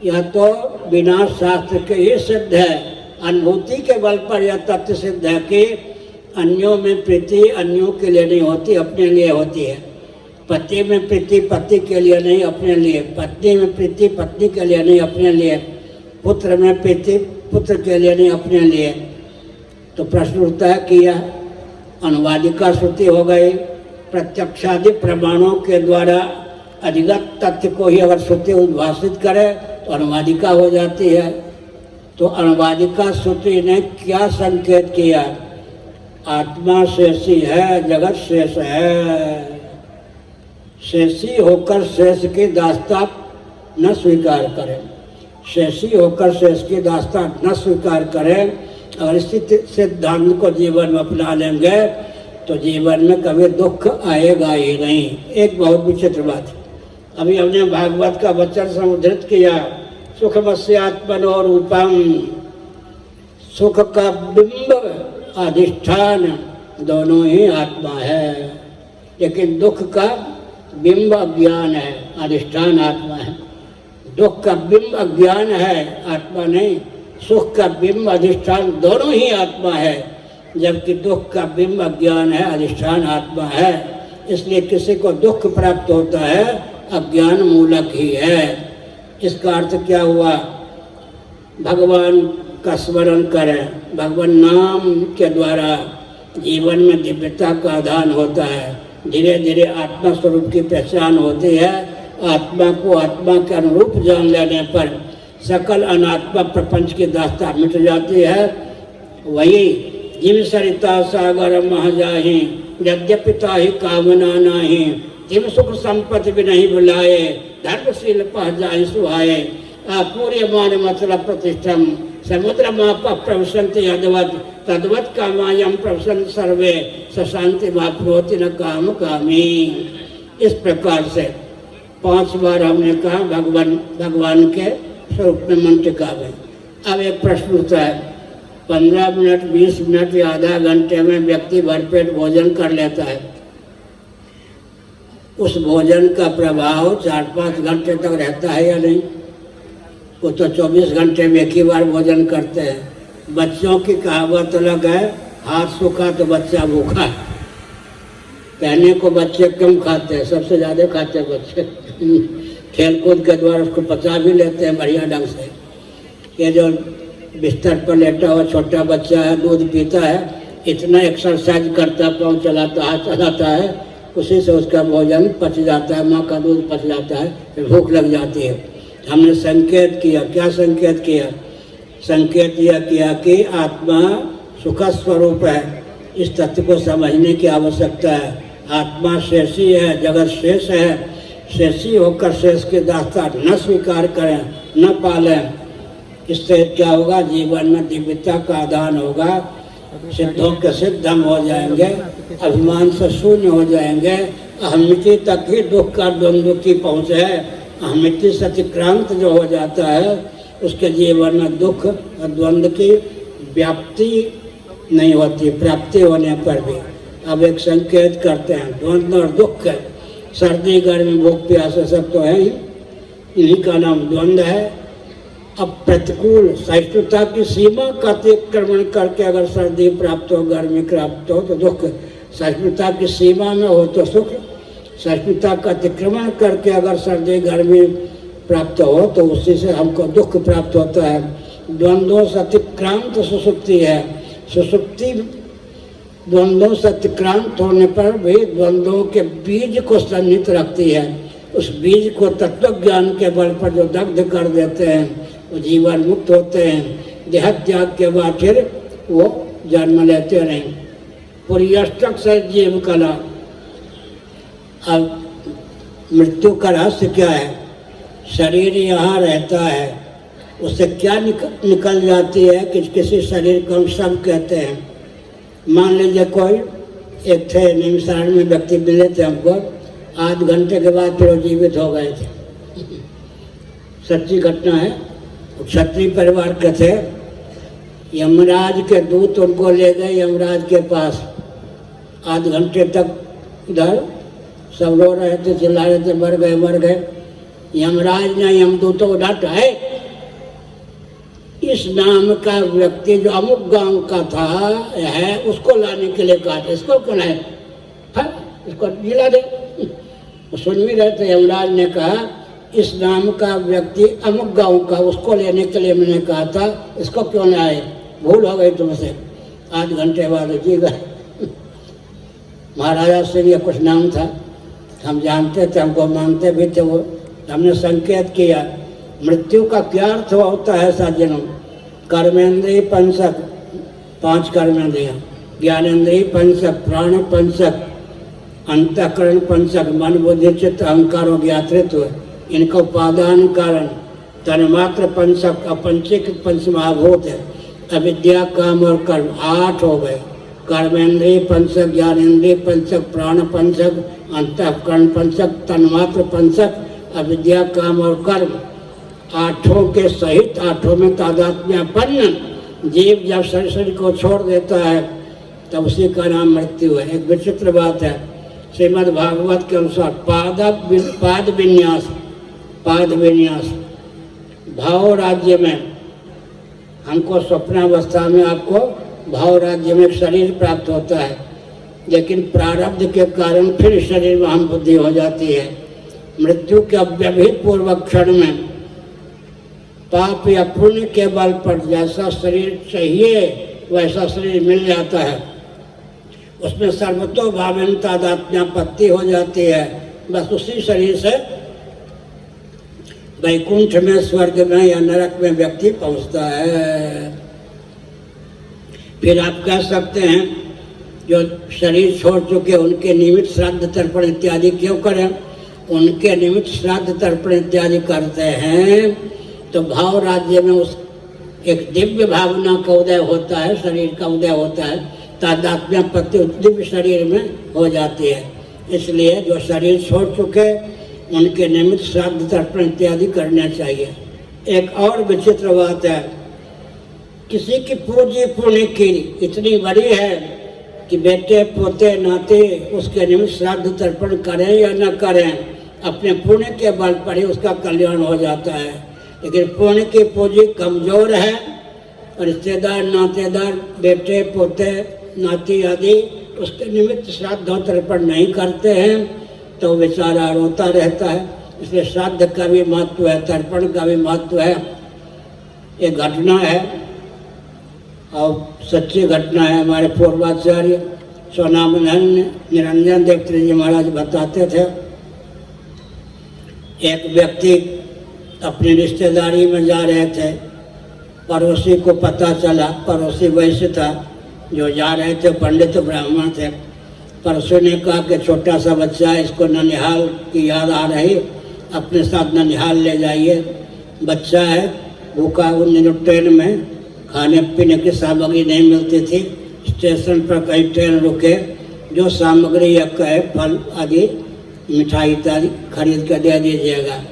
यह तो बिना शास्त्र के ही सिद्ध है, अनुभूति के बल पर यह तथ्य सिद्ध है कि अन्यों में प्रीति अन्यों के लिए नहीं होती, अपने लिए होती है। पति में प्रीति पति के लिए नहीं, अपने लिए। पत्नी में प्रीति पत्नी के लिए नहीं, अपने लिए। पुत्र में प्रीति पुत्र के लिए नहीं, अपने लिए। तो प्रश्न उठता है कि यह अनुवादिका श्रुति हो गई। प्रत्यक्षादि प्रमाणों के द्वारा अधिगत तथ्य को ही अगर श्रुति उद्भाषित करे तो अनुवादिका हो जाती है। तो अनुवादिका श्रुति ने क्या संकेत किया? आत्मा शेषी है, जगत शेष है। शेषी होकर शेष की दास्ता न स्वीकार करें, शेषी होकर शेष की दास्ता न स्वीकार करें। अगर इस सिद्धांत को जीवन में अपना लेंगे तो जीवन में कभी दुख आएगा ही नहीं। एक बहुत विचित्र बात, अभी हमने भागवत का वचन समुद्रित किया, सुखमस्य आत्मनोरूपम। सुख का बिंब अधिष्ठान दोनों ही आत्मा है, लेकिन दुख का बिंब अज्ञान है, अधिष्ठान आत्मा है। दुख का बिंब अज्ञान है, आत्मा नहीं। सुख का बिंब अधिष्ठान दोनों ही आत्मा है, जबकि दुख का बिंब अज्ञान है, अधिष्ठान आत्मा है। इसलिए किसी को दुख प्राप्त होता है, अज्ञान मूलक ही है। इसका अर्थ क्या हुआ? भगवान का स्मरण करें, भगवान नाम के द्वारा जीवन में दिव्यता का आधान होता है। धीरे धीरे आत्मा स्वरूप की पहचान होती है। आत्मा को आत्मा के अनुरूप जान लेने पर सकल अनात्मा प्रपंच की दास्ता मिट जाती है। वही जिम सरिता सागर महाजाही, यद्यपिता ही कामना नाही, जिम सुख संपत्ति भी नहीं बुलाए, धर्मशील पह जाए सुहाए। आपूर्य मान मतलब प्रतिष्ठम, समुद्र माप प्रवसंति यदवत, तद्वत कामायम प्रवसन सर्वे, सशांति माप्नोति न काम कामी। इस प्रकार से 5 बार हमने कहा भगवान के स्वरूप में मन टिकावे। अब एक प्रश्न उठता है, 15 मिनट 20 मिनट या आधा घंटे में व्यक्ति भरपेट भोजन कर लेता है। उस भोजन का प्रभाव 4-5 घंटे तक रहता है या नहीं? वो तो 24 घंटे में एक ही बार भोजन करते हैं। बच्चों की कहावत अलग है, हाथ सूखा तो बच्चा भूखा। कहने को बच्चे कम खाते हैं, सबसे ज़्यादा खाते हैं बच्चे। खेल कूद के द्वारा उसको पचा भी लेते हैं बढ़िया ढंग से। ये जो बिस्तर पर लेटा हुआ छोटा बच्चा है, दूध पीता है, इतना एक्सरसाइज करता, पाँव चलाता है, चलाता है, उसी से उसका भोजन पच जाता है, माँ का दूध पच जाता है, फिर भूख लग जाती है। हमने संकेत किया, क्या संकेत किया? संकेत यह किया कि आत्मा सुख स्वरूप है। इस तथ्य को समझने की आवश्यकता है। आत्मा शेषी है, जगत शेष है। शेषी होकर शेष की दास्ता न स्वीकार करें, न पालें। इससे क्या होगा? जीवन में दिव्यता का आदान होगा, सिद्धों के सिद्ध हम हो जाएंगे, अभिमान से शून्य हो जाएंगे। अहमिति तक ही दुख का द्वंद्व की पहुँच है। अहमिति से अतिक्रांत जो हो जाता है उसके जीवन में दुख और द्वंद्व की व्याप्ति नहीं होती, प्राप्ति होने पर भी। अब एक संकेत करते हैं, द्वंद्व और दुख है, सर्दी गर्मी भूख प्यास सब तो है ही, इन्हीं का नाम द्वंद्व है। अब प्रतिकूल सहिष्णुता की सीमा का अतिक्रमण करके अगर सर्दी प्राप्त हो, गर्मी प्राप्त हो तो दुख, सहिष्णुता की सीमा में हो तो सुख, सहिष्णुता का अतिक्रमण करके अगर सर्दी गर्मी प्राप्त हो तो उसी से हमको दुख प्राप्त होता है। द्वंद्वों से अतिक्रांत सुसुप्ति है, सुसुप्ति द्वंद्वों से अतिक्रांत होने पर भी द्वंद्वों के बीज को सन्निहित रखती है। उस बीज को तत्व ज्ञान के बल पर जो दग्ध कर देते हैं वो जीवन मुक्त होते हैं। देह त्याग के बाद फिर वो जन्म लेते नहीं। पूरी अष्टक से जीव कला। अब मृत्यु का रहस्य क्या है? शरीर यहाँ रहता है, उससे क्या निकल जाती है कि किसी शरीर को हम सब कहते हैं। मान लीजिए कोई एक थे निमसारण में व्यक्ति मिले थे हमको, आध घंटे के बाद फिर वो जीवित हो गए थे। सच्ची घटना है। क्षत्रिय परिवार के थे, यमराज के दूत उनको ले गए यमराज के पास। आध घंटे तक इधर सब रो रहे थे, चिल्ला रहे थे, मर गए मर गए। यमराज ने यमदूतों को डांटा, है इस नाम का व्यक्ति जो अमुक गांव का था है उसको लाने के लिए कहा था, इसको क्यों लाए, इसको जिला दे। सुन भी रहे थे। यमराज ने कहा इस नाम का व्यक्ति अमुक गांव का, उसको लेने के लिए मैंने कहा था, इसको क्यों न आए, भूल हो गई तुमसे। आध घंटे बाद जी गए। महाराजा सिंह ये कुछ नाम था, हम जानते थे, हमको मानते भी थे। वो हमने संकेत किया मृत्यु का क्या अर्थ होता है सज्जनों। कर्मेंद्रिय पंचक, 5 कर्मेंद्रिय, ज्ञानेंद्रिय पंचक, प्राण पंचक, अंतःकरण पंचक, मन बुद्धि चित्त अहंकार और ज्ञातृत्व, इनका उपादान कारण तन्मात्र पंचक अपंचीक पंचमहाभूत है। अविद्या काम और कर्म 8 हो गए। कर्मेंद्रिय पंचक, ज्ञानेंद्रिय पंचक, प्राण पंचक, अंतःकरण पंचक, तन्मात्र पंचक, अविद्या काम और कर्म, 8 के सहित 8 में तादात्म्यपन्न जीव जब शरीर को छोड़ देता है तब उसी का नाम मृत्यु है। एक विचित्र बात है, श्रीमद् भागवत के अनुसार पाद विन्यास भाव राज्य में हमको स्वप्नावस्था में आपको भाव राज्य में एक शरीर प्राप्त होता है, लेकिन प्रारब्ध के कारण फिर शरीर में हम बुद्धि हो जाती है। मृत्यु के अव्यवहित पूर्वक क्षण में पाप या पुण्य के बल पर जैसा शरीर चाहिए वैसा शरीर मिल जाता है, उसमें सर्वतो भावन तादात्म्यापत्ति हो जाती है। बस उसी शरीर से वैकुंठ में, स्वर्ग में या नरक में व्यक्ति पहुंचता है। फिर आप कह सकते हैं जो शरीर छोड़ चुके उनके निमित्त श्राद्ध तर्पण इत्यादि क्यों करें? उनके निमित्त श्राद्ध तर्पण इत्यादि करते हैं तो भाव राज्य में उस एक दिव्य भावना का उदय होता है, शरीर का उदय होता है, तादात्म्यपत्ति दिव्य शरीर में हो जाती है। इसलिए जो शरीर छोड़ चुके उनके निमित्त श्राद्ध तर्पण इत्यादि करना चाहिए। एक और विचित्र बात है, किसी की पूंजी पुण्य की इतनी बड़ी है कि बेटे पोते नाते उसके निमित्त श्राद्ध तर्पण करें या न करें, अपने पुण्य के बल पर ही उसका कल्याण हो जाता है। लेकिन पुण्य की पूंजी कमजोर है, रिश्तेदार नातेदार बेटे पोते नाती आदि उसके निमित्त श्राद्ध तर्पण नहीं करते हैं तो बेचारा रोता रहता है। इसलिए श्राद्ध का भी महत्व है, तर्पण का भी महत्व है। ये घटना है और सच्ची घटना है। हमारे पूर्वाचार्य सोनामधन्य निरंजन देव जी महाराज बताते थे, एक व्यक्ति अपनी रिश्तेदारी में जा रहे थे, पड़ोसी को पता चला, पड़ोसी वैश्य था जो जा रहे थे, पंडित ब्राह्मण थे। पड़ोसी ने कहा कि छोटा सा बच्चा है, इसको ननिहाल की याद आ रही, अपने साथ ननिहाल ले जाइए। बच्चा है भूखा, उन ट्रेन में खाने पीने की सामग्री नहीं मिलती थी, स्टेशन पर कहीं ट्रेन रुके, जो सामग्री या कहे फल आदि मिठाई इत्यादि खरीद कर दे दीजिएगा।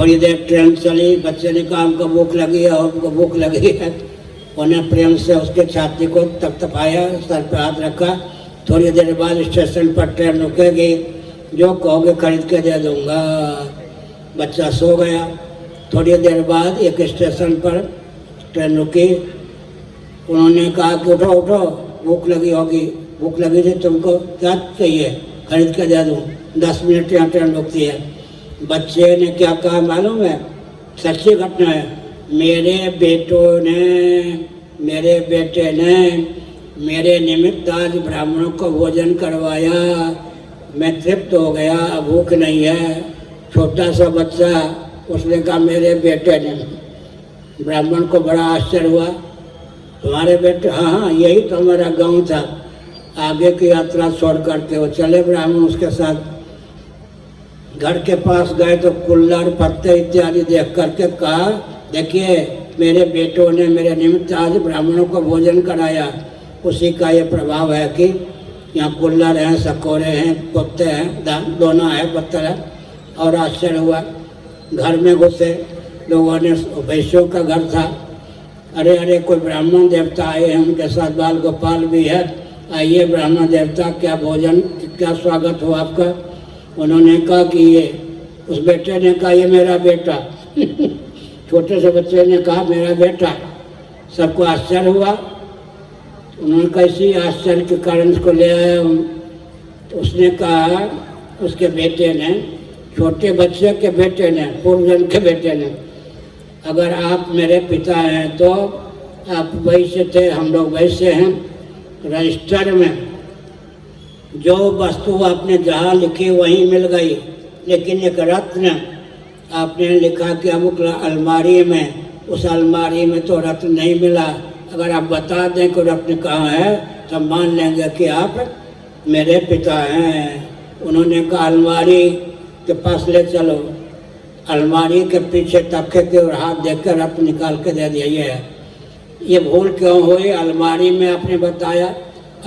थोड़ी देर ट्रेन चली, बच्चे ने कहा हमको भूख लगी है, हमको भूख लगी है। उन्हें प्रेम से उसके छाती को थपथपाया, सर पे हाथ रखा। थोड़ी देर बाद स्टेशन पर ट्रेन रुकेगी, जो कहोगे खरीद के दे दूंगा। बच्चा सो गया। थोड़ी देर बाद एक स्टेशन पर ट्रेन रुकी। उन्होंने कहा कि उठो उठो, भूख लगी होगी। भूख लगी थी तुमको, क्या चाहिए, खरीद के दे दूँ। 10 मिनट यहाँ ट्रेन रुकती है। बच्चे ने क्या कहा मालूम है? सच्ची घटना है। मेरे बेटे ने मेरे निमित्त आज ब्राह्मणों को भोजन करवाया, मैं तृप्त हो गया, भूख नहीं है। छोटा सा बच्चा, उसने कहा मेरे बेटे ने। ब्राह्मण को बड़ा आश्चर्य हुआ, तुम्हारे बेटे? हाँ, यही तो हमारा गांव था। आगे की यात्रा छोड़ करके वो चले ब्राह्मण उसके साथ। घर के पास गए तो कुल्लड़, पत्ते इत्यादि देख करके कहा, देखिए मेरे बेटों ने मेरे निमित्त आज ब्राह्मणों को भोजन कराया। उसी का ये प्रभाव है कि यहाँ कुल्लड़ हैं, सकोरे हैं, पत्ते हैं, दोना है, पत्थर है। और आश्चर्य हुआ। घर में घुसे, लोगों ने, वैश्यों का घर था। अरे अरे, कोई ब्राह्मण देवता आए हैं, उनके साथ बाल गोपाल भी है, आइए ब्राह्मण देवता, क्या भोजन, क्या स्वागत हो आपका। उन्होंने कहा कि ये, उस बेटे ने कहा ये मेरा बेटा। छोटे से बच्चे ने कहा मेरा बेटा। सबको आश्चर्य हुआ। उन्होंने कहा इसी आश्चर्य के कारण उसको ले आया हूँ। तो उसने कहा, उसके बेटे ने, छोटे बच्चे के बेटे ने, पूर्वजन्म के बेटे ने, अगर आप मेरे पिता हैं तो आप वैसे थे, हम लोग वैसे हैं। रजिस्टर में जो वस्तु आपने जहाँ लिखी वहीं मिल गई, लेकिन एक रत्न आपने लिखा कि अमुक अलमारी में, उस अलमारी में तो रत्न नहीं मिला। अगर आप बता दें कि रत्न कहाँ है तो मान लेंगे कि आप मेरे पिता हैं। उन्होंने कहा अलमारी के पास ले चलो। अलमारी के पीछे तख्ते के और हाथ देख कर रत्न निकाल के दे दिया। ये भूल क्यों हुई? अलमारी में आपने बताया,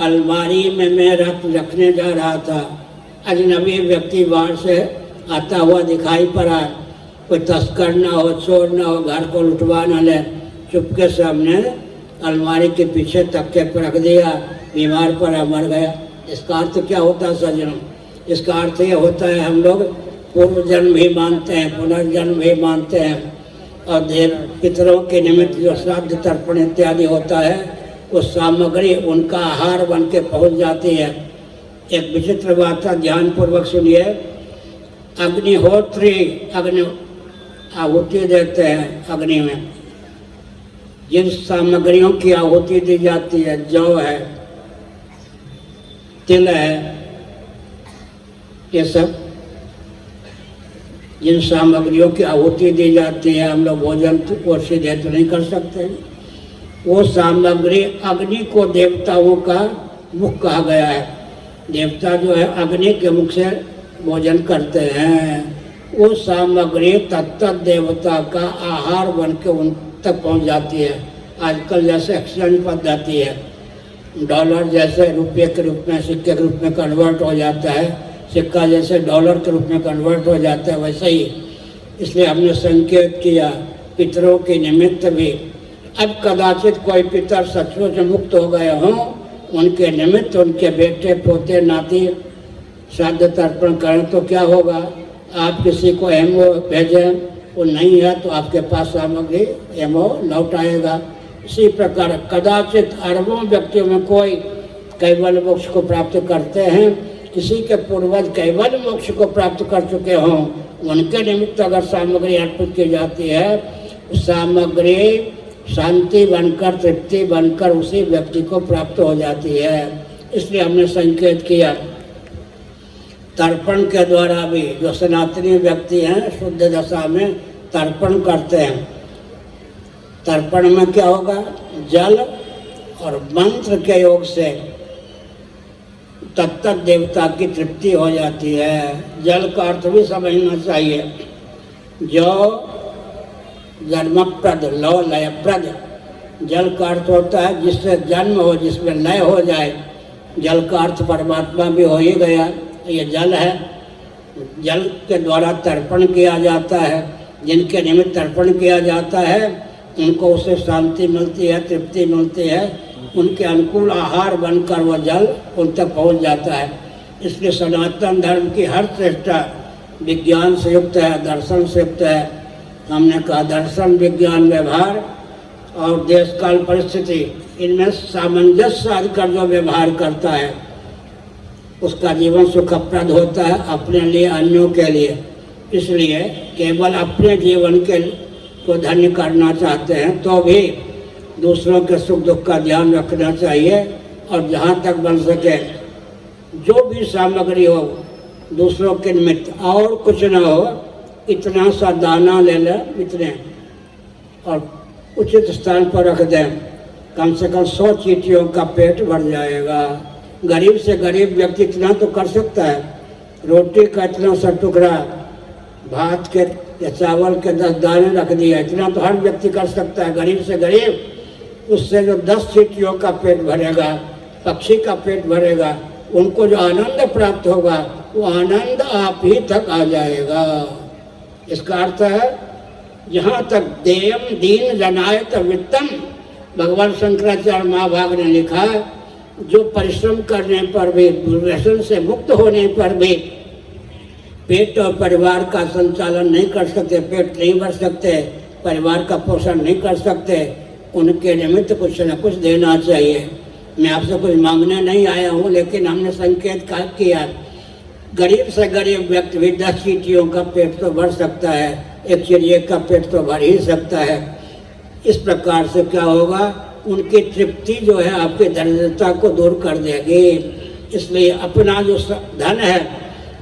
अलमारी में मैं रत्न रखने जा रहा था। अजनबी व्यक्ति बाहर से आता हुआ दिखाई पड़ा, कोई तस्कर ना हो, चोर ना हो, घर को लुटवा न ले। चुपके से हमने अलमारी के पीछे तख्ते पर रख दिया, बीमार पड़ा, मर गया। इसका अर्थ क्या होता है सज्जनों? इसका अर्थ ये होता है हम लोग पूर्व जन्म भी मानते हैं, पुनर्जन्म भी मानते हैं। और देव पितरों के निमित्त जो श्राद्ध तर्पण इत्यादि होता है, उस सामग्री उनका आहार बन के पहुँच जाती है। एक विचित्र बात है, ध्यानपूर्वक सुनिए। अग्निहोत्री अग्नि आहुति देते हैं। अग्नि में जिन सामग्रियों की आहुति दी जाती है, जौ है, तिल है, ये सब जिन सामग्रियों की आहुति दी जाती है, हम लोग भोजन को सीधे तो नहीं कर सकते। वो सामग्री अग्नि को देवताओं का मुख कहा गया है। देवता जो है अग्नि के मुख से भोजन करते हैं। वो सामग्री तत्त देवता का आहार बन के उन तक पहुंच जाती है। आजकल जैसे एक्सचेंज पद्धति है, डॉलर जैसे रुपये के रूप में, सिक्के के रूप में कन्वर्ट हो जाता है, सिक्का जैसे डॉलर के रूप में कन्वर्ट हो जाता है, वैसे ही। इसलिए हमने संकेत किया पितरों के निमित्त भी। अब कदाचित कोई पितर सचमुच मुक्त हो गए हों, उनके निमित्त उनके बेटे पोते नाती श्राद्ध तर्पण करें तो क्या होगा? आप किसी को हेमो भेजें, वो नहीं है तो आपके पास सामग्री हेमो लौट आएगा। इसी प्रकार कदाचित अरबों व्यक्तियों में कोई कैवल्य मोक्ष को प्राप्त करते हैं। किसी के पूर्वज कैवल्य मोक्ष को प्राप्त कर चुके हों, उनके निमित्त अगर सामग्री अर्पित की जाती है, सामग्री शांति बनकर, तृप्ति बनकर उसी व्यक्ति को प्राप्त हो जाती है। इसलिए हमने संकेत किया तर्पण के द्वारा भी। जो सनातनी व्यक्ति हैं शुद्ध दशा में तर्पण करते हैं। तर्पण में क्या होगा? जल और मंत्र के योग से तत्त देवता की तृप्ति हो जाती है। जल का अर्थ भी समझना चाहिए। जो जन्मप्रद, लौ लयप्रद, जल का अर्थ होता है जिससे जन्म हो, जिसमें लय हो जाए। जल का अर्थ परमात्मा भी हो ही गया, ये जल है। जल के द्वारा तर्पण किया जाता है। जिनके निमित्त अर्पण किया जाता है उनको उससे शांति मिलती है, तृप्ति मिलती है, उनके अनुकूल आहार बनकर वह जल उन तक पहुँच जाता है। इसलिए सनातन धर्म की हर चेष्टा विज्ञान से युक्त है, दर्शन से युक्त है। हमने कहा दर्शन, विज्ञान, व्यवहार और देश काल परिस्थिति, इनमें सामंजस्य साध कर जो व्यवहार करता है उसका जीवन सुखप्रद होता है, अपने लिए, अन्यों के लिए। इसलिए केवल अपने जीवन के को धन्य करना चाहते हैं तो भी दूसरों के सुख दुख का ध्यान रखना चाहिए, और जहाँ तक बन सके जो भी सामग्री हो दूसरों के निमित्त, और कुछ न हो इतना सा दाना ले लें इतने, और उचित स्थान पर रख दें। कम से कम 100 चींटियों का पेट भर जाएगा। गरीब से गरीब व्यक्ति इतना तो कर सकता है। रोटी का इतना सा टुकड़ा, भात के या चावल के 10 दाने रख दिया, इतना तो हर व्यक्ति कर सकता है, गरीब से गरीब। उससे जो 10 चींटियों का पेट भरेगा, पक्षी का पेट भरेगा, उनको जो आनंद प्राप्त होगा वो आनंद आप ही तक आ जाएगा। इसका अर्थ है जहाँ तक देयम दीन जनायत वित्तम, भगवान शंकराचार्य महाभाग ने लिखा है, जो परिश्रम करने पर भी, व्यसन से मुक्त होने पर भी पेट और परिवार का संचालन नहीं कर सकते, पेट नहीं भर सकते, परिवार का पोषण नहीं कर सकते, उनके निमित्त कुछ न कुछ देना चाहिए। मैं आपसे कुछ मांगने नहीं आया हूँ, लेकिन हमने संकेत किया गरीब से गरीब व्यक्ति भी 10 चींटियों का पेट तो भर सकता है, एक चिड़िए का पेट तो भर ही सकता है। इस प्रकार से क्या होगा, उनकी तृप्ति जो है आपकी दरिद्रता को दूर कर देगी। इसलिए अपना जो धन है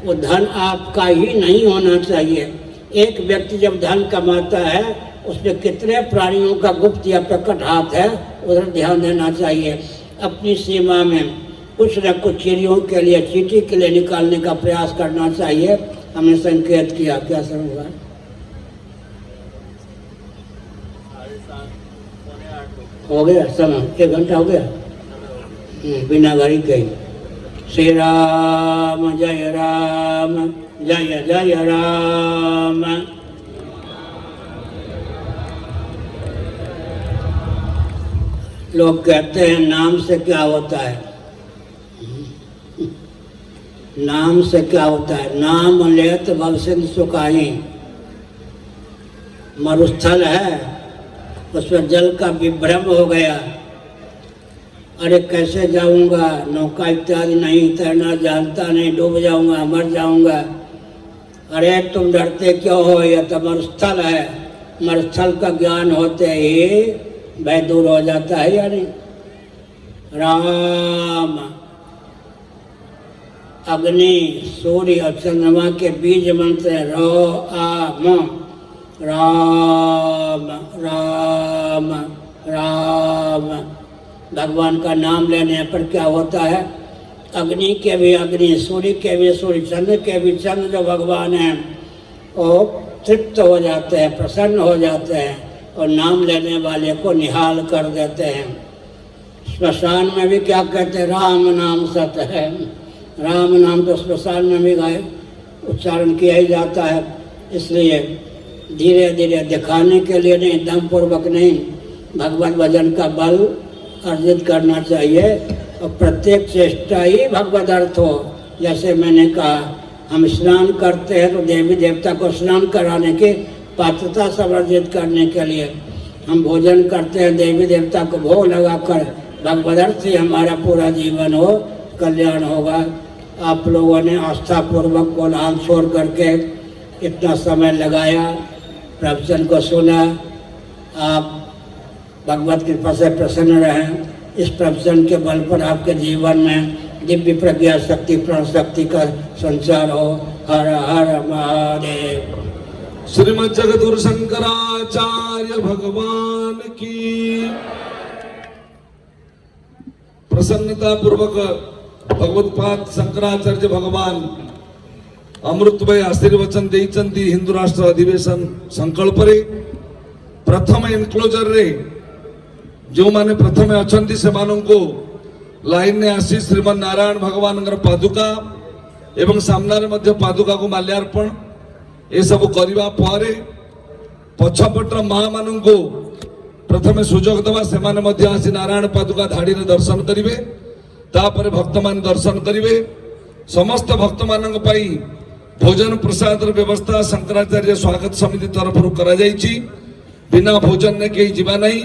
वो धन आपका ही नहीं होना चाहिए। एक व्यक्ति जब धन कमाता है उसमें कितने प्राणियों का गुप्त या प्रकट हाथ है, उधर ध्यान देना चाहिए। अपनी सीमा में कुछ न कुछ चिड़ियों के लिए, चींटी के लिए निकालने का प्रयास करना चाहिए। हमने संकेत किया। क्या समझ हुआ? हो गया समय, 1 घंटा हो गया बिना घड़ी के। श्री राम जय राम, जय जय राम। लोग कहते हैं नाम से क्या होता है, नाम से क्या होता है? नाम लेत भवसिंधु सुखाई। मरुस्थल है, उसमें जल का विभ्रम हो गया। अरे कैसे जाऊंगा, नौका इत्यादि नहीं, तैरना जानता नहीं, डूब जाऊंगा, मर जाऊंगा। अरे तुम डरते क्यों हो, यह तो मरुस्थल है। मरुस्थल का ज्ञान होते ही भय दूर हो जाता है या नहीं? राम, अग्नि, सूर्य और चंद्रमा के बीज मंत्र है राम। राम राम राम। भगवान का नाम लेने पर क्या होता है? अग्नि के भी अग्नि, सूर्य के भी सूर्य, चंद्र के भी चंद्र जो भगवान हैं वो तृप्त हो जाते हैं, प्रसन्न हो जाते हैं और नाम लेने वाले को निहाल कर देते हैं। श्मशान में भी क्या कहते हैं? राम नाम सत है। राम नाम तो श्मशान में भी गाय उच्चारण किया ही जाता है। इसलिए धीरे धीरे दिखाने के लिए नहीं, दम पूर्वक नहीं, भगवत भजन का बल अर्जित करना चाहिए और प्रत्येक चेष्टा ही भगवत अर्थ हो। जैसे मैंने कहा, हम स्नान करते हैं तो देवी देवता को स्नान कराने की पात्रता समर्जित करने के लिए, हम भोजन करते हैं देवी देवता को भोग लगाकर, भगवत अर्थ से हमारा पूरा जीवन हो, कल्याण होगा। आप लोगों ने आस्था पूर्वक कोलाहल छोड़ करके इतना समय लगाया, प्रवचन को सुना। आप भगवत कृपा से प्रसन्न रहें। इस प्रवचन के बल पर आपके जीवन में दिव्य प्रज्ञा शक्ति, प्राण शक्ति का संचार हो। हर हर महादेव। श्रीमद् जगद्गुरु शंकराचार्य भगवान की प्रसन्नता पूर्वक भगवत्पाद शंकराचार्य भगवान अमृतमय आशीर्वचन देइचंती हिंदू राष्ट्र अधिवेशन संकल्प रे प्रथम इनक्लोजर रे जो माने प्रथम अछंती से मानन को लाइन ने आसी श्रीमन नारायण भगवान पादुका एवं सामने मध्य पादुका को माल्यार्पण ये सब करने पछपटर माँ मान को प्रथम सुजोग दवा से आसी नारायण पादुका धाड़ी दर्शन करेंगे तापर भक्त मान दर्शन करेंगे समस्त भक्त मान भोजन प्रसाद व्यवस्था शंकराचार्य स्वागत समिति तरफ करा बिना भोजन ने कहीं जीवा नहीं।